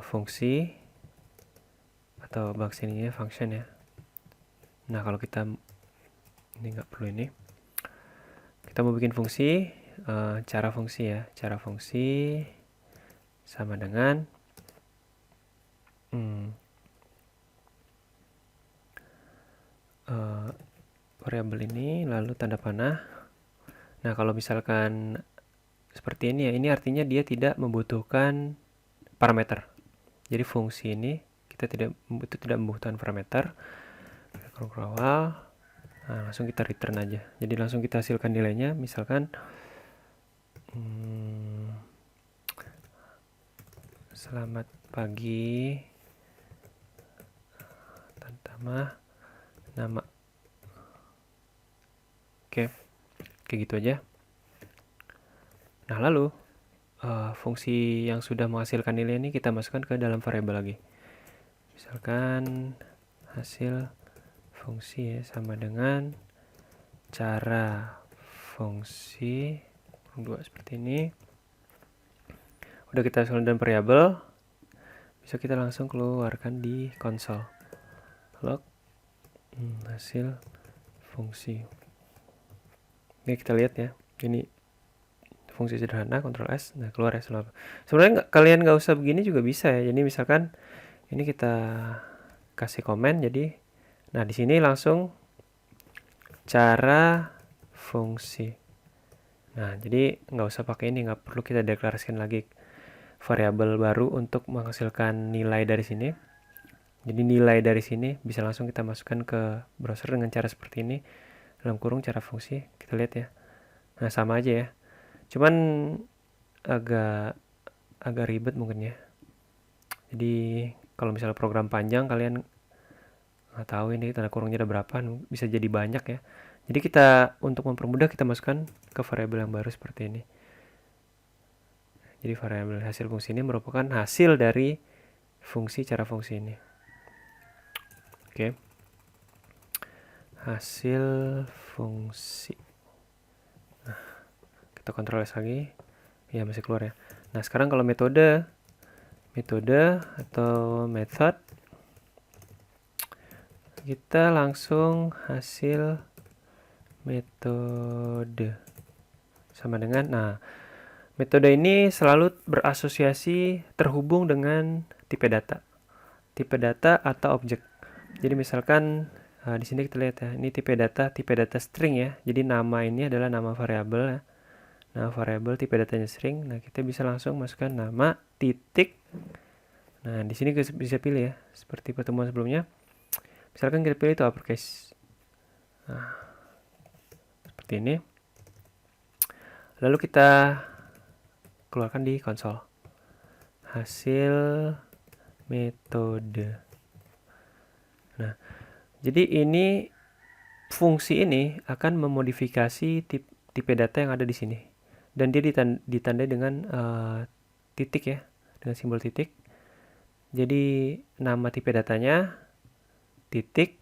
fungsi atau box ininya function ya. Nah kalau kita ini nggak perlu ini, kita mau bikin fungsi, cara fungsi ya, cara fungsi sama dengan variabel ini lalu tanda panah. Nah kalau misalkan seperti ini ya, ini artinya dia tidak membutuhkan parameter. Jadi fungsi ini tidak membutuhkan parameter. Kurung awal. Nah, langsung kita return aja. Jadi langsung kita hasilkan nilainya. Misalkan selamat pagi Tantama nama. Oke, kayak gitu aja. Nah lalu fungsi yang sudah menghasilkan nilai ini kita masukkan ke dalam variabel lagi. Misalkan hasil fungsi ya sama dengan cara fungsi 2 seperti ini. Udah kita hasilkan dalam variabel, bisa kita langsung keluarkan di konsol. Log hasil fungsi. Oke, kita lihat ya. Ini fungsi sederhana, Ctrl S, nah keluar ya selalu. Sebenarnya kalian nggak usah begini juga bisa ya. Jadi misalkan ini kita kasih komen, jadi nah di sini langsung cara fungsi. Nah jadi nggak usah pakai ini, nggak perlu kita deklarasikan lagi variabel baru untuk menghasilkan nilai dari sini. Jadi nilai dari sini bisa langsung kita masukkan ke browser dengan cara seperti ini, dalam kurung cara fungsi. Kita lihat ya. Nah sama aja ya. Cuman agak ribet mungkin ya. Jadi kalau misalnya program panjang kalian nggak tahu ini tanda kurungnya ada berapa, bisa jadi banyak ya. Jadi kita untuk mempermudah kita masukkan ke variabel yang baru seperti ini. Jadi variabel hasil fungsi ini merupakan hasil dari fungsi cara fungsi ini. Oke. Hasil fungsi. Nah, kita kontrol S lagi. Ya masih keluar ya. Nah, sekarang kalau metode atau method, kita langsung hasil metode sama dengan, nah metode ini selalu berasosiasi terhubung dengan tipe data atau objek. Jadi misalkan di sini kita lihat ya, ini tipe data string ya. Jadi nama ini adalah nama variabel ya. Nah, variabel tipe datanya string. Nah, kita bisa langsung masukkan nama titik. Nah, di sini bisa pilih ya, seperti pertemuan sebelumnya. Misalkan kita pilih itu uppercase. Nah, seperti ini. Lalu kita keluarkan di konsol. Hasil metode. Nah, jadi ini fungsi ini akan memodifikasi tipe data yang ada di sini. Dan dia ditandai dengan titik ya, dengan simbol titik. Jadi nama tipe datanya titik,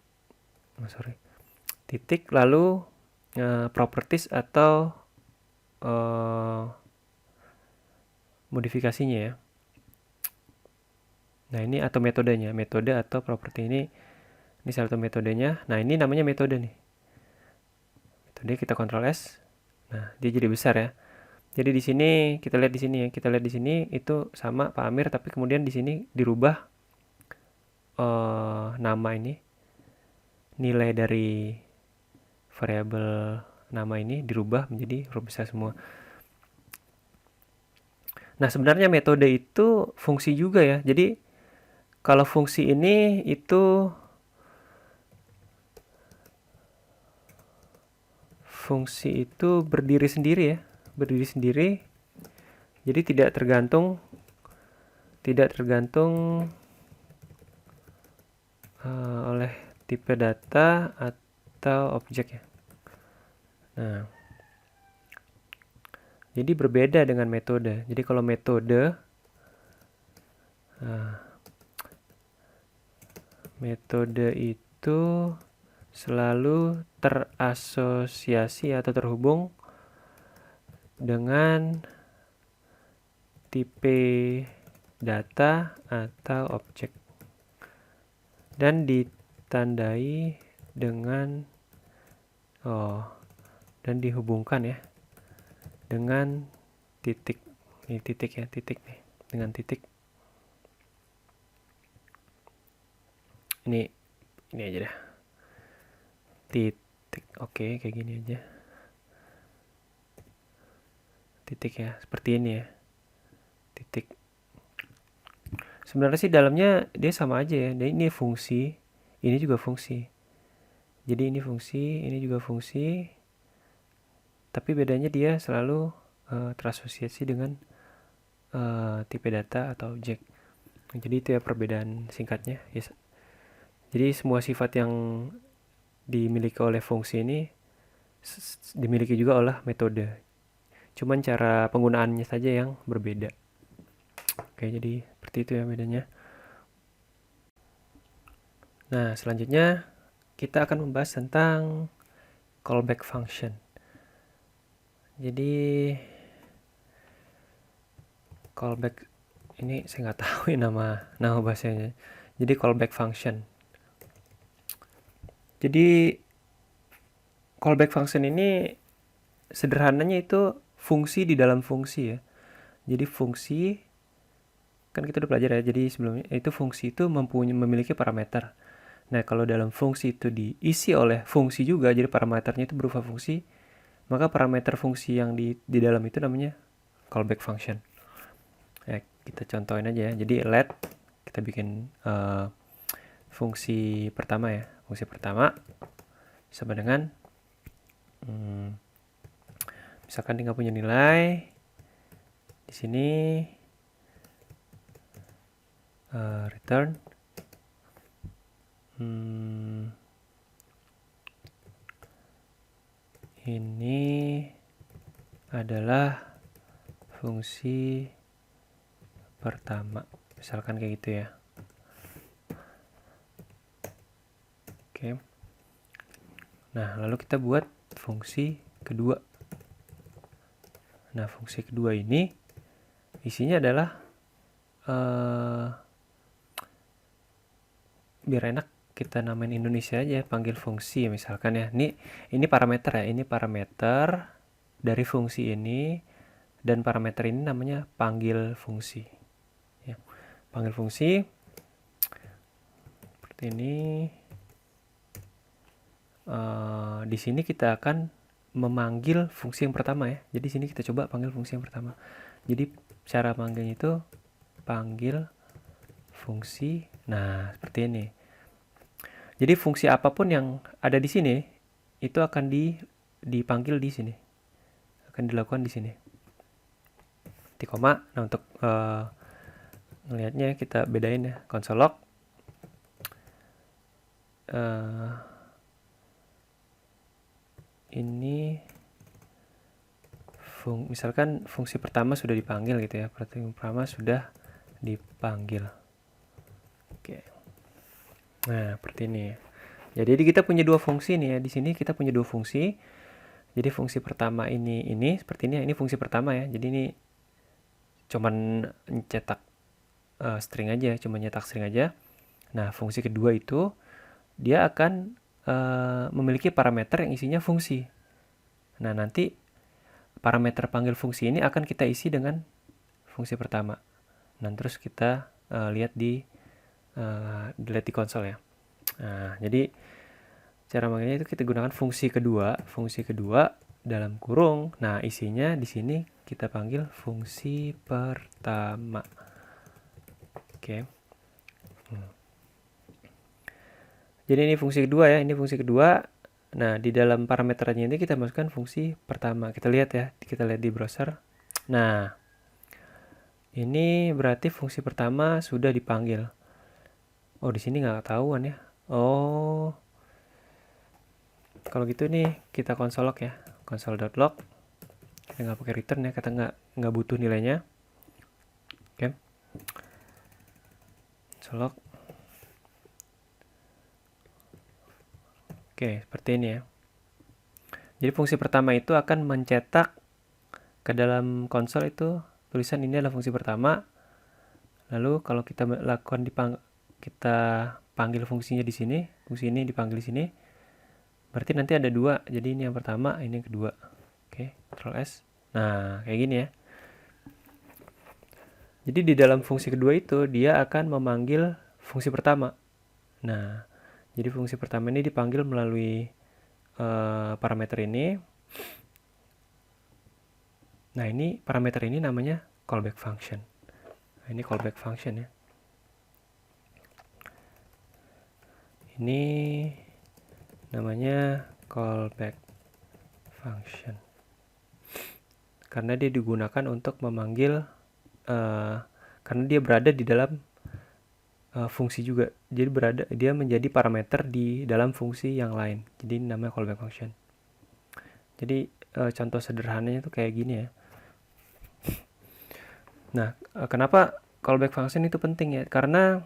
titik lalu properties atau modifikasinya ya. Nah ini atau metodenya, metode atau properti ini salah satu metodenya. Nah ini namanya metode nih. Metode kita Ctrl S. Nah dia jadi besar ya. Jadi di sini kita lihat di sini ya, kita lihat di sini itu sama Pak Amir, tapi kemudian di sini dirubah nama ini, nilai dari variabel nama ini dirubah menjadi huruf besar semua. Nah sebenarnya metode itu fungsi juga ya. Jadi kalau fungsi ini itu berdiri sendiri ya, berdiri sendiri. Jadi tidak tergantung oleh tipe data atau objek ya. Nah, jadi berbeda dengan metode. Jadi kalau metode, metode itu selalu terasosiasi atau terhubung dengan tipe data atau objek dan ditandai dengan dan dihubungkan ya dengan titik. Ini titik ya, titik nih, dengan titik. Ini aja deh. Titik. Oke, kayak gini aja. Titik ya, seperti ini ya. Titik. Sebenarnya sih dalamnya dia sama aja ya. Dan ini fungsi, ini juga fungsi. Jadi ini fungsi, ini juga fungsi. Tapi bedanya dia selalu terasosiasi dengan tipe data atau objek. Jadi itu ya perbedaan singkatnya. Yes. Jadi semua sifat yang dimiliki oleh fungsi ini dimiliki juga oleh metode. Cuman cara penggunaannya saja yang berbeda. Oke, jadi seperti itu ya bedanya. Nah, selanjutnya kita akan membahas tentang callback function. Jadi callback ini saya nggak tahu ya nama bahasanya. Jadi callback function. Jadi callback function ini sederhananya itu fungsi di dalam fungsi ya. Jadi fungsi kan kita udah belajar ya. Jadi sebelumnya itu fungsi itu memiliki parameter. Nah, kalau dalam fungsi itu diisi oleh fungsi juga, jadi parameternya itu berupa fungsi, maka parameter fungsi yang di dalam itu namanya callback function. Ya, kita contohin aja ya. Jadi let kita bikin fungsi pertama ya. Fungsi pertama sama dengan misalkan dia nggak punya nilai di sini return ini adalah fungsi pertama, misalkan kayak gitu ya. Oke. Nah, lalu kita buat fungsi kedua. Nah, fungsi kedua ini isinya adalah biar enak kita namain Indonesia aja, panggil fungsi misalkan ya. Ini parameter ya, ini parameter dari fungsi ini, dan parameter ini namanya panggil fungsi. Ya, panggil fungsi seperti ini. Di sini kita akan memanggil fungsi yang pertama ya. Jadi sini kita coba panggil fungsi yang pertama. Jadi cara manggilnya itu panggil fungsi. Nah, seperti ini. Jadi fungsi apapun yang ada di sini itu akan dipanggil di sini. Akan dilakukan di sini. Di koma. Nah, untuk ngelihatnya kita bedain ya. Console log. Ini misalkan fungsi pertama sudah dipanggil gitu ya. Fungsi pertama sudah dipanggil. Oke. Nah, seperti ini. Jadi kita punya dua fungsi nih ya. Di sini kita punya dua fungsi. Jadi fungsi pertama ini seperti ini. Ini fungsi pertama ya. Jadi ini cuman cetak string aja, cuma nyetak string aja. Nah, fungsi kedua itu dia akan memiliki parameter yang isinya fungsi. Nah, nanti parameter panggil fungsi ini akan kita isi dengan fungsi pertama. Nah, terus kita lihat di konsol ya. Nah, jadi cara manggilnya itu kita gunakan fungsi kedua dalam kurung. Nah, isinya di sini kita panggil fungsi pertama. Oke. Jadi ini fungsi kedua ya, ini fungsi kedua. Nah, di dalam parameternya ini kita masukkan fungsi pertama. Kita lihat ya, kita lihat di browser. Nah, ini berarti fungsi pertama sudah dipanggil. Oh, di sini nggak ketahuan ya. Oh, kalau gitu nih kita console log ya, console.log. Kita nggak pakai return ya, kata nggak butuh nilainya. Oke, console log. Oke, seperti ini ya. Jadi fungsi pertama itu akan mencetak ke dalam konsol itu tulisan ini adalah fungsi pertama. Lalu kalau kita lakukan kita panggil fungsinya di sini, fungsi ini dipanggil di sini. Berarti nanti ada dua. Jadi ini yang pertama, ini yang kedua. Oke, Ctrl S. Nah, kayak gini ya. Jadi di dalam fungsi kedua itu dia akan memanggil fungsi pertama. Nah, jadi fungsi pertama ini dipanggil melalui parameter ini. Nah, ini parameter ini namanya callback function. Nah, ini callback function ya. Ini namanya callback function. Karena dia digunakan untuk memanggil karena dia berada di dalam fungsi juga. Jadi dia menjadi parameter di dalam fungsi yang lain. Jadi ini namanya callback function. Jadi contoh sederhananya itu kayak gini ya. Nah, kenapa callback function itu penting ya? Karena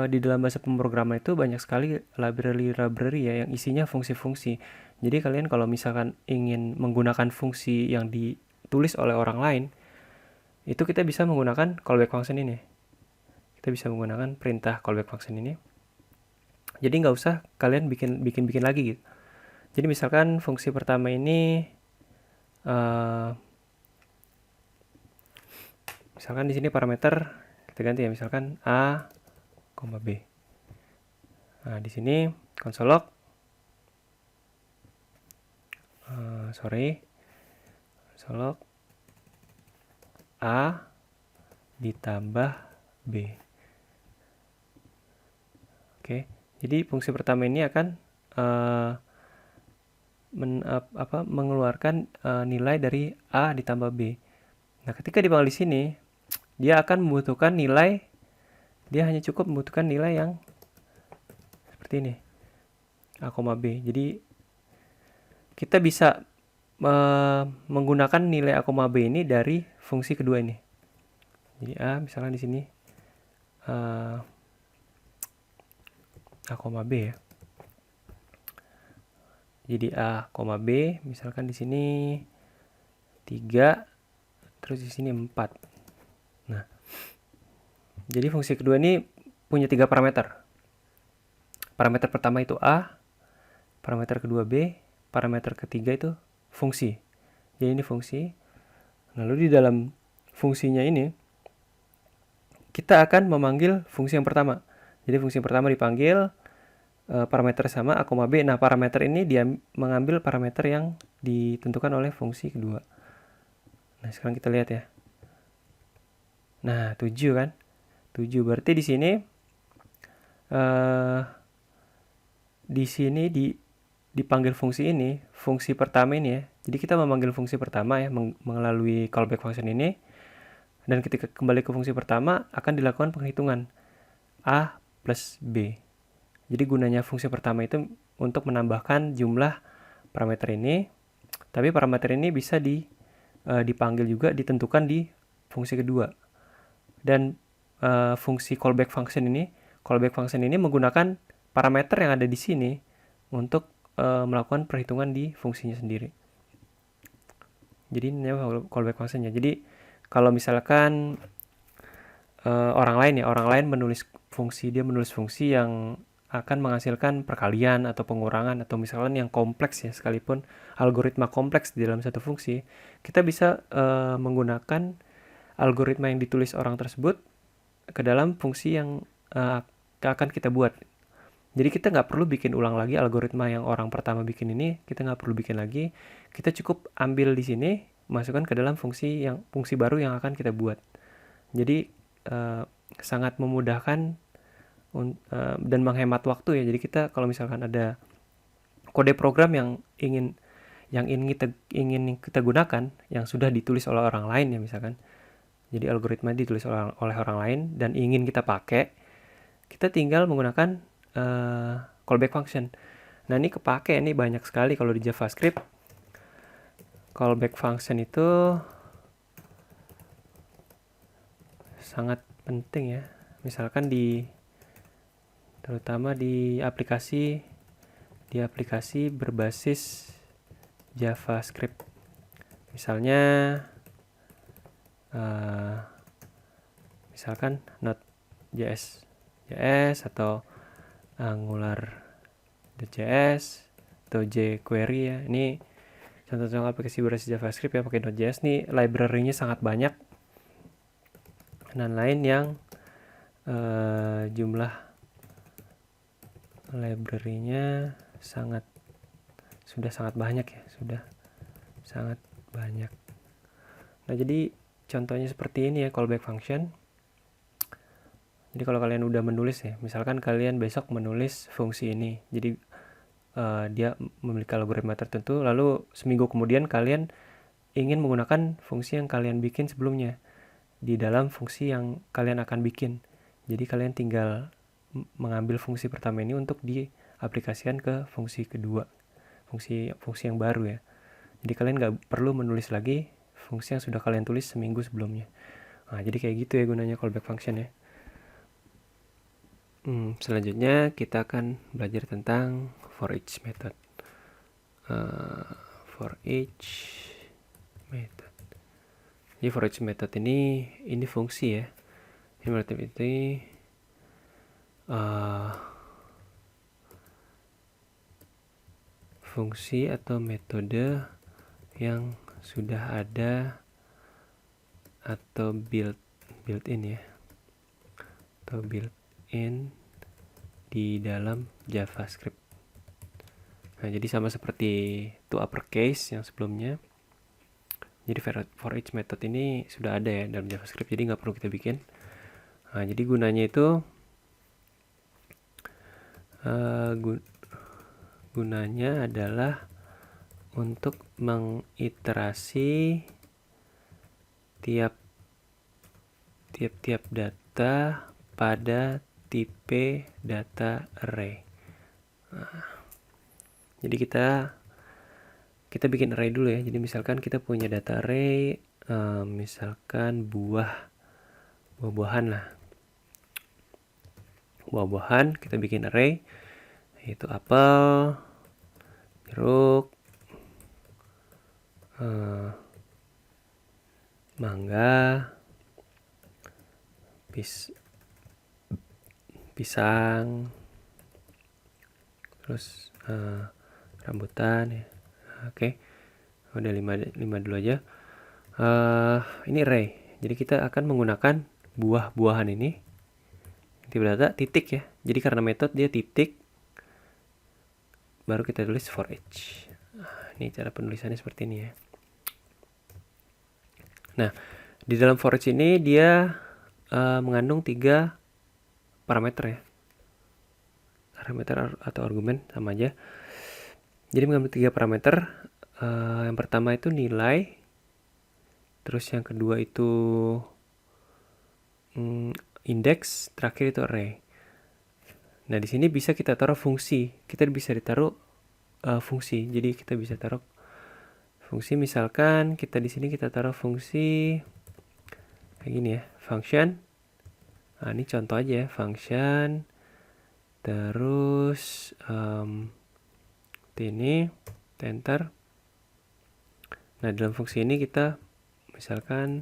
di dalam bahasa pemrograman itu banyak sekali library ya yang isinya fungsi-fungsi. Jadi kalian kalau misalkan ingin menggunakan fungsi yang ditulis oleh orang lain, itu kita bisa menggunakan callback function ini. Kita bisa menggunakan perintah callback function ini. Jadi nggak usah kalian bikin lagi gitu. Jadi misalkan fungsi pertama ini eh, misalkan di sini parameter kita ganti ya, misalkan A, B. Nah, di sini console log, console log A ditambah B. Oke, jadi fungsi pertama ini akan mengeluarkan nilai dari A ditambah B. Nah, ketika dipanggil di sini, dia akan membutuhkan nilai, dia hanya cukup membutuhkan nilai yang seperti ini, A, B. Jadi kita bisa menggunakan nilai A, B ini dari fungsi kedua ini. Jadi A misalnya di sini A, B ya. Jadi A, B misalkan di sini 3, terus di sini 4. Nah, jadi fungsi kedua ini punya 3 parameter. Parameter pertama itu A, parameter kedua B, parameter ketiga itu fungsi. Jadi ini fungsi. Lalu di dalam fungsinya ini kita akan memanggil fungsi yang pertama. Jadi fungsi yang pertama dipanggil, parameter sama A, B. Nah, parameter ini dia mengambil parameter yang ditentukan oleh fungsi kedua. Nah, sekarang kita lihat ya. Nah, 7 kan? 7 berarti di sini dipanggil fungsi ini, fungsi pertama ini ya. Jadi kita memanggil fungsi pertama ya melalui callback function ini. Dan ketika kembali ke fungsi pertama akan dilakukan penghitungan A plus B. Jadi gunanya fungsi pertama itu untuk menambahkan jumlah parameter ini. Tapi parameter ini bisa dipanggil juga, ditentukan di fungsi kedua. Dan fungsi callback function ini menggunakan parameter yang ada di sini untuk melakukan perhitungan di fungsinya sendiri. Jadi ini callback function-nya. Jadi kalau misalkan orang lain menulis fungsi yang akan menghasilkan perkalian atau pengurangan atau misalkan yang kompleks ya, sekalipun algoritma kompleks di dalam satu fungsi, kita bisa menggunakan algoritma yang ditulis orang tersebut ke dalam fungsi yang akan kita buat. Jadi kita nggak perlu bikin ulang lagi algoritma yang orang pertama bikin ini, kita nggak perlu bikin lagi. Kita cukup ambil di sini, masukkan ke dalam fungsi baru yang akan kita buat. Jadi sangat memudahkan dan menghemat waktu ya. Jadi kita kalau misalkan ada kode program yang ingin kita gunakan yang sudah ditulis oleh orang lain ya misalkan. Jadi algoritma ditulis oleh orang lain dan ingin kita pakai, kita tinggal menggunakan callback function. Nah, ini kepake ini banyak sekali kalau di JavaScript. Callback function itu sangat penting ya. Misalkan terutama di aplikasi berbasis JavaScript. Misalnya misalkan Node.js atau Angular.js atau jQuery ya. Ini contoh-contoh aplikasi berbasis JavaScript ya pakai Node.js. Nih library-nya sangat banyak dan lain yang jumlah library-nya sudah sangat banyak ya, Nah, jadi contohnya seperti ini ya callback function. Jadi kalau kalian udah menulis ya, misalkan kalian besok menulis fungsi ini, jadi dia memiliki algoritma tertentu, lalu seminggu kemudian kalian ingin menggunakan fungsi yang kalian bikin sebelumnya di dalam fungsi yang kalian akan bikin. Jadi kalian tinggal mengambil fungsi pertama ini untuk diaplikasikan ke fungsi kedua, fungsi yang baru ya. Jadi kalian nggak perlu menulis lagi fungsi yang sudah kalian tulis seminggu sebelumnya. Nah, jadi kayak gitu ya gunanya callback function ya. Selanjutnya kita akan belajar tentang for each method. For each method. Jadi for each method ini fungsi ya. Ini berarti fungsi atau metode yang sudah ada atau built-in ya, atau built-in di dalam JavaScript. Nah, jadi sama seperti to uppercase yang sebelumnya. Jadi for each method ini sudah ada ya dalam JavaScript, jadi nggak perlu kita bikin. Nah, jadi gunanya itu gunanya adalah untuk mengiterasi tiap data pada tipe data array. Nah, jadi kita bikin array dulu ya. Jadi misalkan kita punya data array, misalkan buah-buahan lah. Buah-buahan kita bikin array, yaitu apel, jeruk, mangga, pisang, terus rambutan ya. Oke. Udah 5 dulu aja. Ini array. Jadi kita akan menggunakan buah-buahan ini. Tipe data titik ya. Jadi karena metode dia titik, baru kita tulis for each. Ini cara penulisannya seperti ini ya. Nah, di dalam for each ini dia mengandung 3 parameter ya. Parameter atau argumen sama aja. Jadi mengambil 3 parameter. Yang pertama itu nilai. Terus yang kedua itu indeks, terakhir itu array. Nah, di sini bisa kita taruh fungsi. Kita bisa ditaruh fungsi. Jadi kita bisa taruh fungsi, misalkan kita di sini kita taruh fungsi kayak gini ya, function. Nah, ini contoh aja ya, function. Terus ini enter. Nah, dalam fungsi ini kita misalkan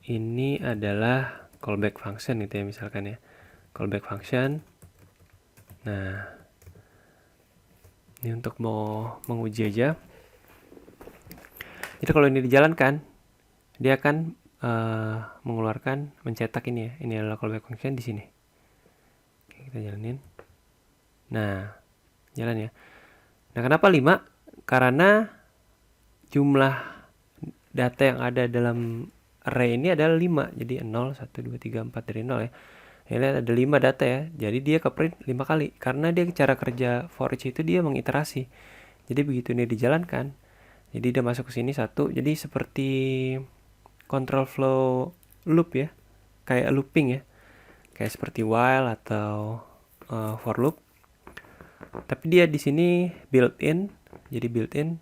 ini adalah callback function gitu ya, misalkan ya, callback function. Nah, ini untuk mau menguji aja. Jadi kalau ini dijalankan, dia akan mencetak ini ya. Ini adalah callback function di sini. Oke, kita jalanin. Nah, jalan ya. Nah, kenapa 5? Karena jumlah data yang ada dalam array ini adalah 5. Jadi 0, 1, 2, 3, 4 dari 0 ya. Ini ada 5 data ya. Jadi dia ke print 5 kali. Karena dia cara kerja for each itu dia mengiterasi. Jadi begitu ini dijalankan, jadi dia masuk ke sini 1. Jadi seperti control flow loop ya. Kayak looping ya. Kayak seperti while atau for loop. Tapi dia di sini built-in. Jadi built-in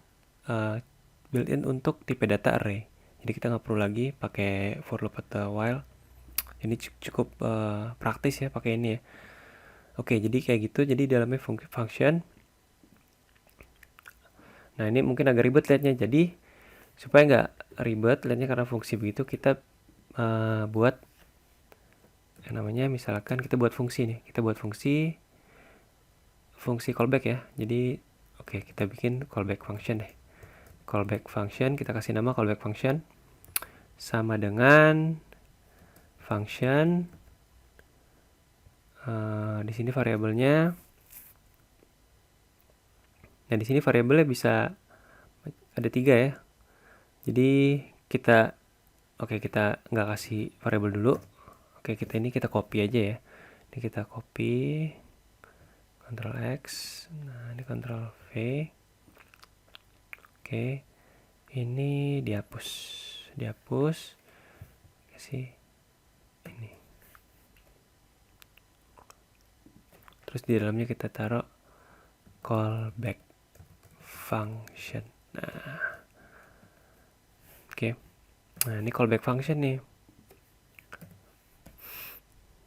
untuk tipe data array. Jadi kita nggak perlu lagi pakai for loop atau while. Ini cukup praktis ya pakai ini ya. Oke, jadi kayak gitu. Jadi dalamnya function. Nah, ini mungkin agak ribet liatnya. Jadi supaya nggak ribet liatnya karena fungsi begitu, kita buat yang namanya, misalkan kita buat fungsi nih. Kita buat fungsi callback ya. Jadi oke, kita bikin callback function deh. Callback function, kita kasih nama callback function sama dengan function. Di sini variabelnya. Nah, di sini variabelnya bisa ada 3 ya. Jadi kita nggak kasih variabel dulu. Oke, kita copy aja ya. Ini kita copy, Ctrl X. Nah, ini Ctrl V. Oke, ini dihapus. Kasih ini. Terus di dalamnya kita taruh callback function. Nah, oke. Nah, ini callback function nih.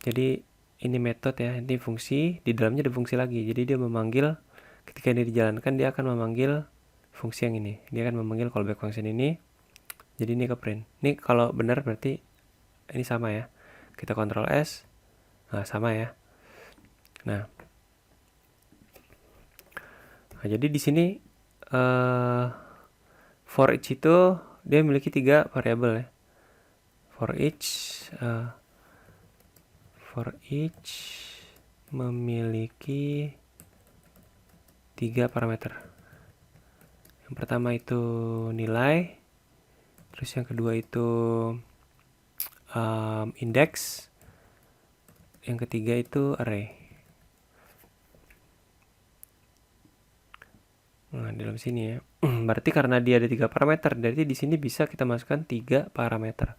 Jadi ini metode ya, ini fungsi, di dalamnya ada fungsi lagi. Jadi dia memanggil, ketika ini dijalankan dia akan memanggil fungsi yang ini. Dia akan memanggil callback function ini. Jadi ini ke print. Ini kalau benar berarti ini sama ya. Kita Ctrl S. Nah, sama ya. Nah, jadi di sini for each itu dia memiliki 3 variabel ya. For each memiliki 3 parameter. Yang pertama itu nilai, terus yang kedua itu index, yang ketiga itu array. Nah, dalam sini ya. Berarti karena dia ada 3 parameter, berarti di sini bisa kita masukkan 3 parameter.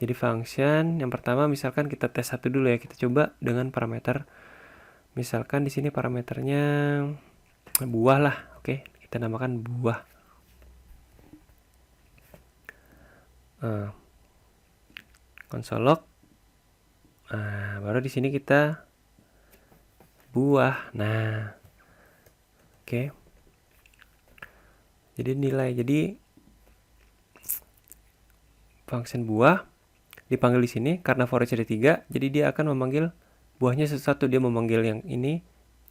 Jadi function yang pertama misalkan kita tes satu dulu ya, kita coba dengan parameter. Misalkan di sini parameternya buah lah, oke, kita namakan buah. Console log. Nah, baru di sini kita buah. Nah, oke. Jadi nilai, jadi function buah dipanggil di sini karena for each ada 3, jadi dia akan memanggil buahnya satu-satu. Dia memanggil yang ini,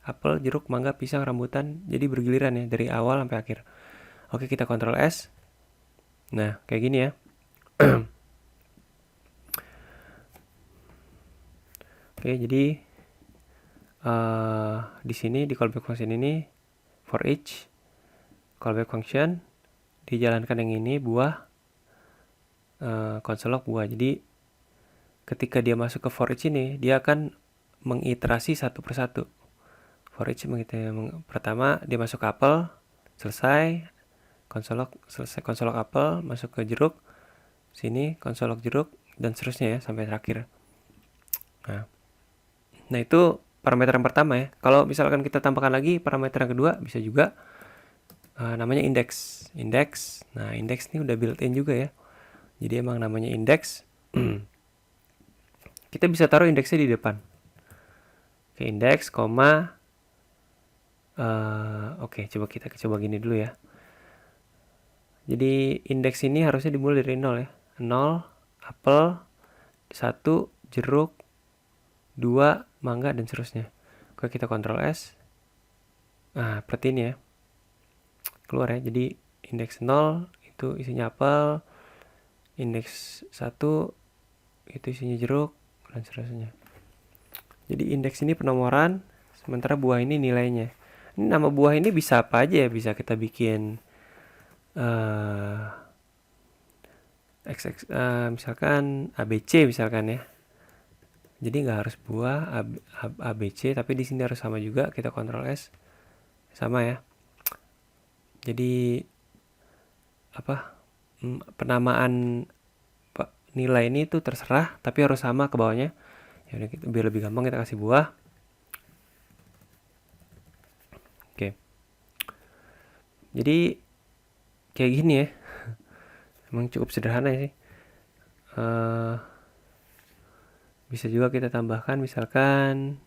apel, jeruk, mangga, pisang, rambutan, jadi bergiliran ya dari awal sampai akhir. Oke, kita Ctrl S. Nah, kayak gini ya. Oke, jadi di sini di callback function ini for each callback function dijalankan yang ini buah, console log buah. Jadi ketika dia masuk ke for each ini, dia akan mengiterasi satu persatu. For each pertama dia masuk ke apel, selesai console log, selesai console log apel, masuk ke jeruk, sini console log jeruk, dan seterusnya ya sampai terakhir. Nah itu parameter yang pertama ya. Kalau misalkan kita tambahkan lagi parameter yang kedua, bisa juga namanya index. Nah index ini udah built-in juga ya. Jadi emang namanya index. Kita bisa taruh indeksnya di depan. Oke, index, koma. Oke, kita coba gini dulu ya. Jadi indeks ini harusnya dimulai dari 0 ya. 0, apel, 1, jeruk, 2, mangga, dan seterusnya. Oke, kita Ctrl S. Nah, seperti ini ya. Keluar ya. Jadi indeks 0 itu isinya apel, indeks 1 itu isinya jeruk, dan seterusnya. Jadi indeks ini penomoran, sementara buah ini nilainya. Ini nama buah ini bisa apa aja ya? Bisa kita bikin misalkan ABC misalkan ya. Jadi nggak harus buah ABC, tapi di sini harus sama juga. Kita Ctrl S, sama ya. Jadi penamaan nilai ini tuh terserah, tapi harus sama ke bawahnya. Ya udah, biar lebih gampang kita kasih buah. Oke. Jadi kayak gini ya. Emang cukup sederhana sih. Bisa juga kita tambahkan misalkan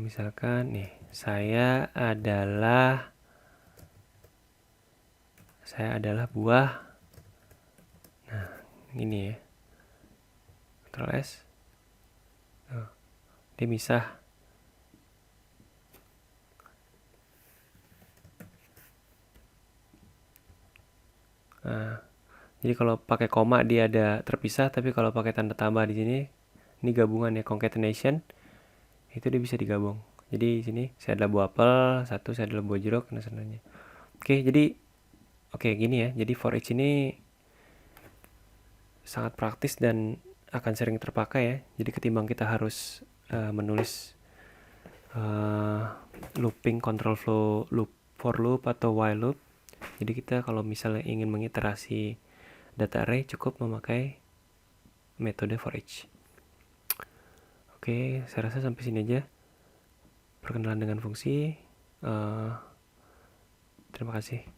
misalkan nih, saya adalah buah. Nah, ini ya. Ctrl S. Dia misah. Nah, jadi kalau pakai koma dia ada terpisah, tapi kalau pakai tanda tambah di sini, ini gabungan ya, concatenation, itu dia bisa digabung. Jadi di sini saya adalah buah apel, 1 saya adalah buah jeruk, dan seterusnya. Oke, gini ya. Jadi for each ini sangat praktis dan akan sering terpakai ya. Jadi ketimbang kita harus menulis looping, control flow, loop, for loop atau while loop. Jadi kita kalau misalnya ingin mengiterasi data array, cukup memakai metode for each. Oke, saya rasa sampai sini aja perkenalan dengan fungsi. Terima kasih.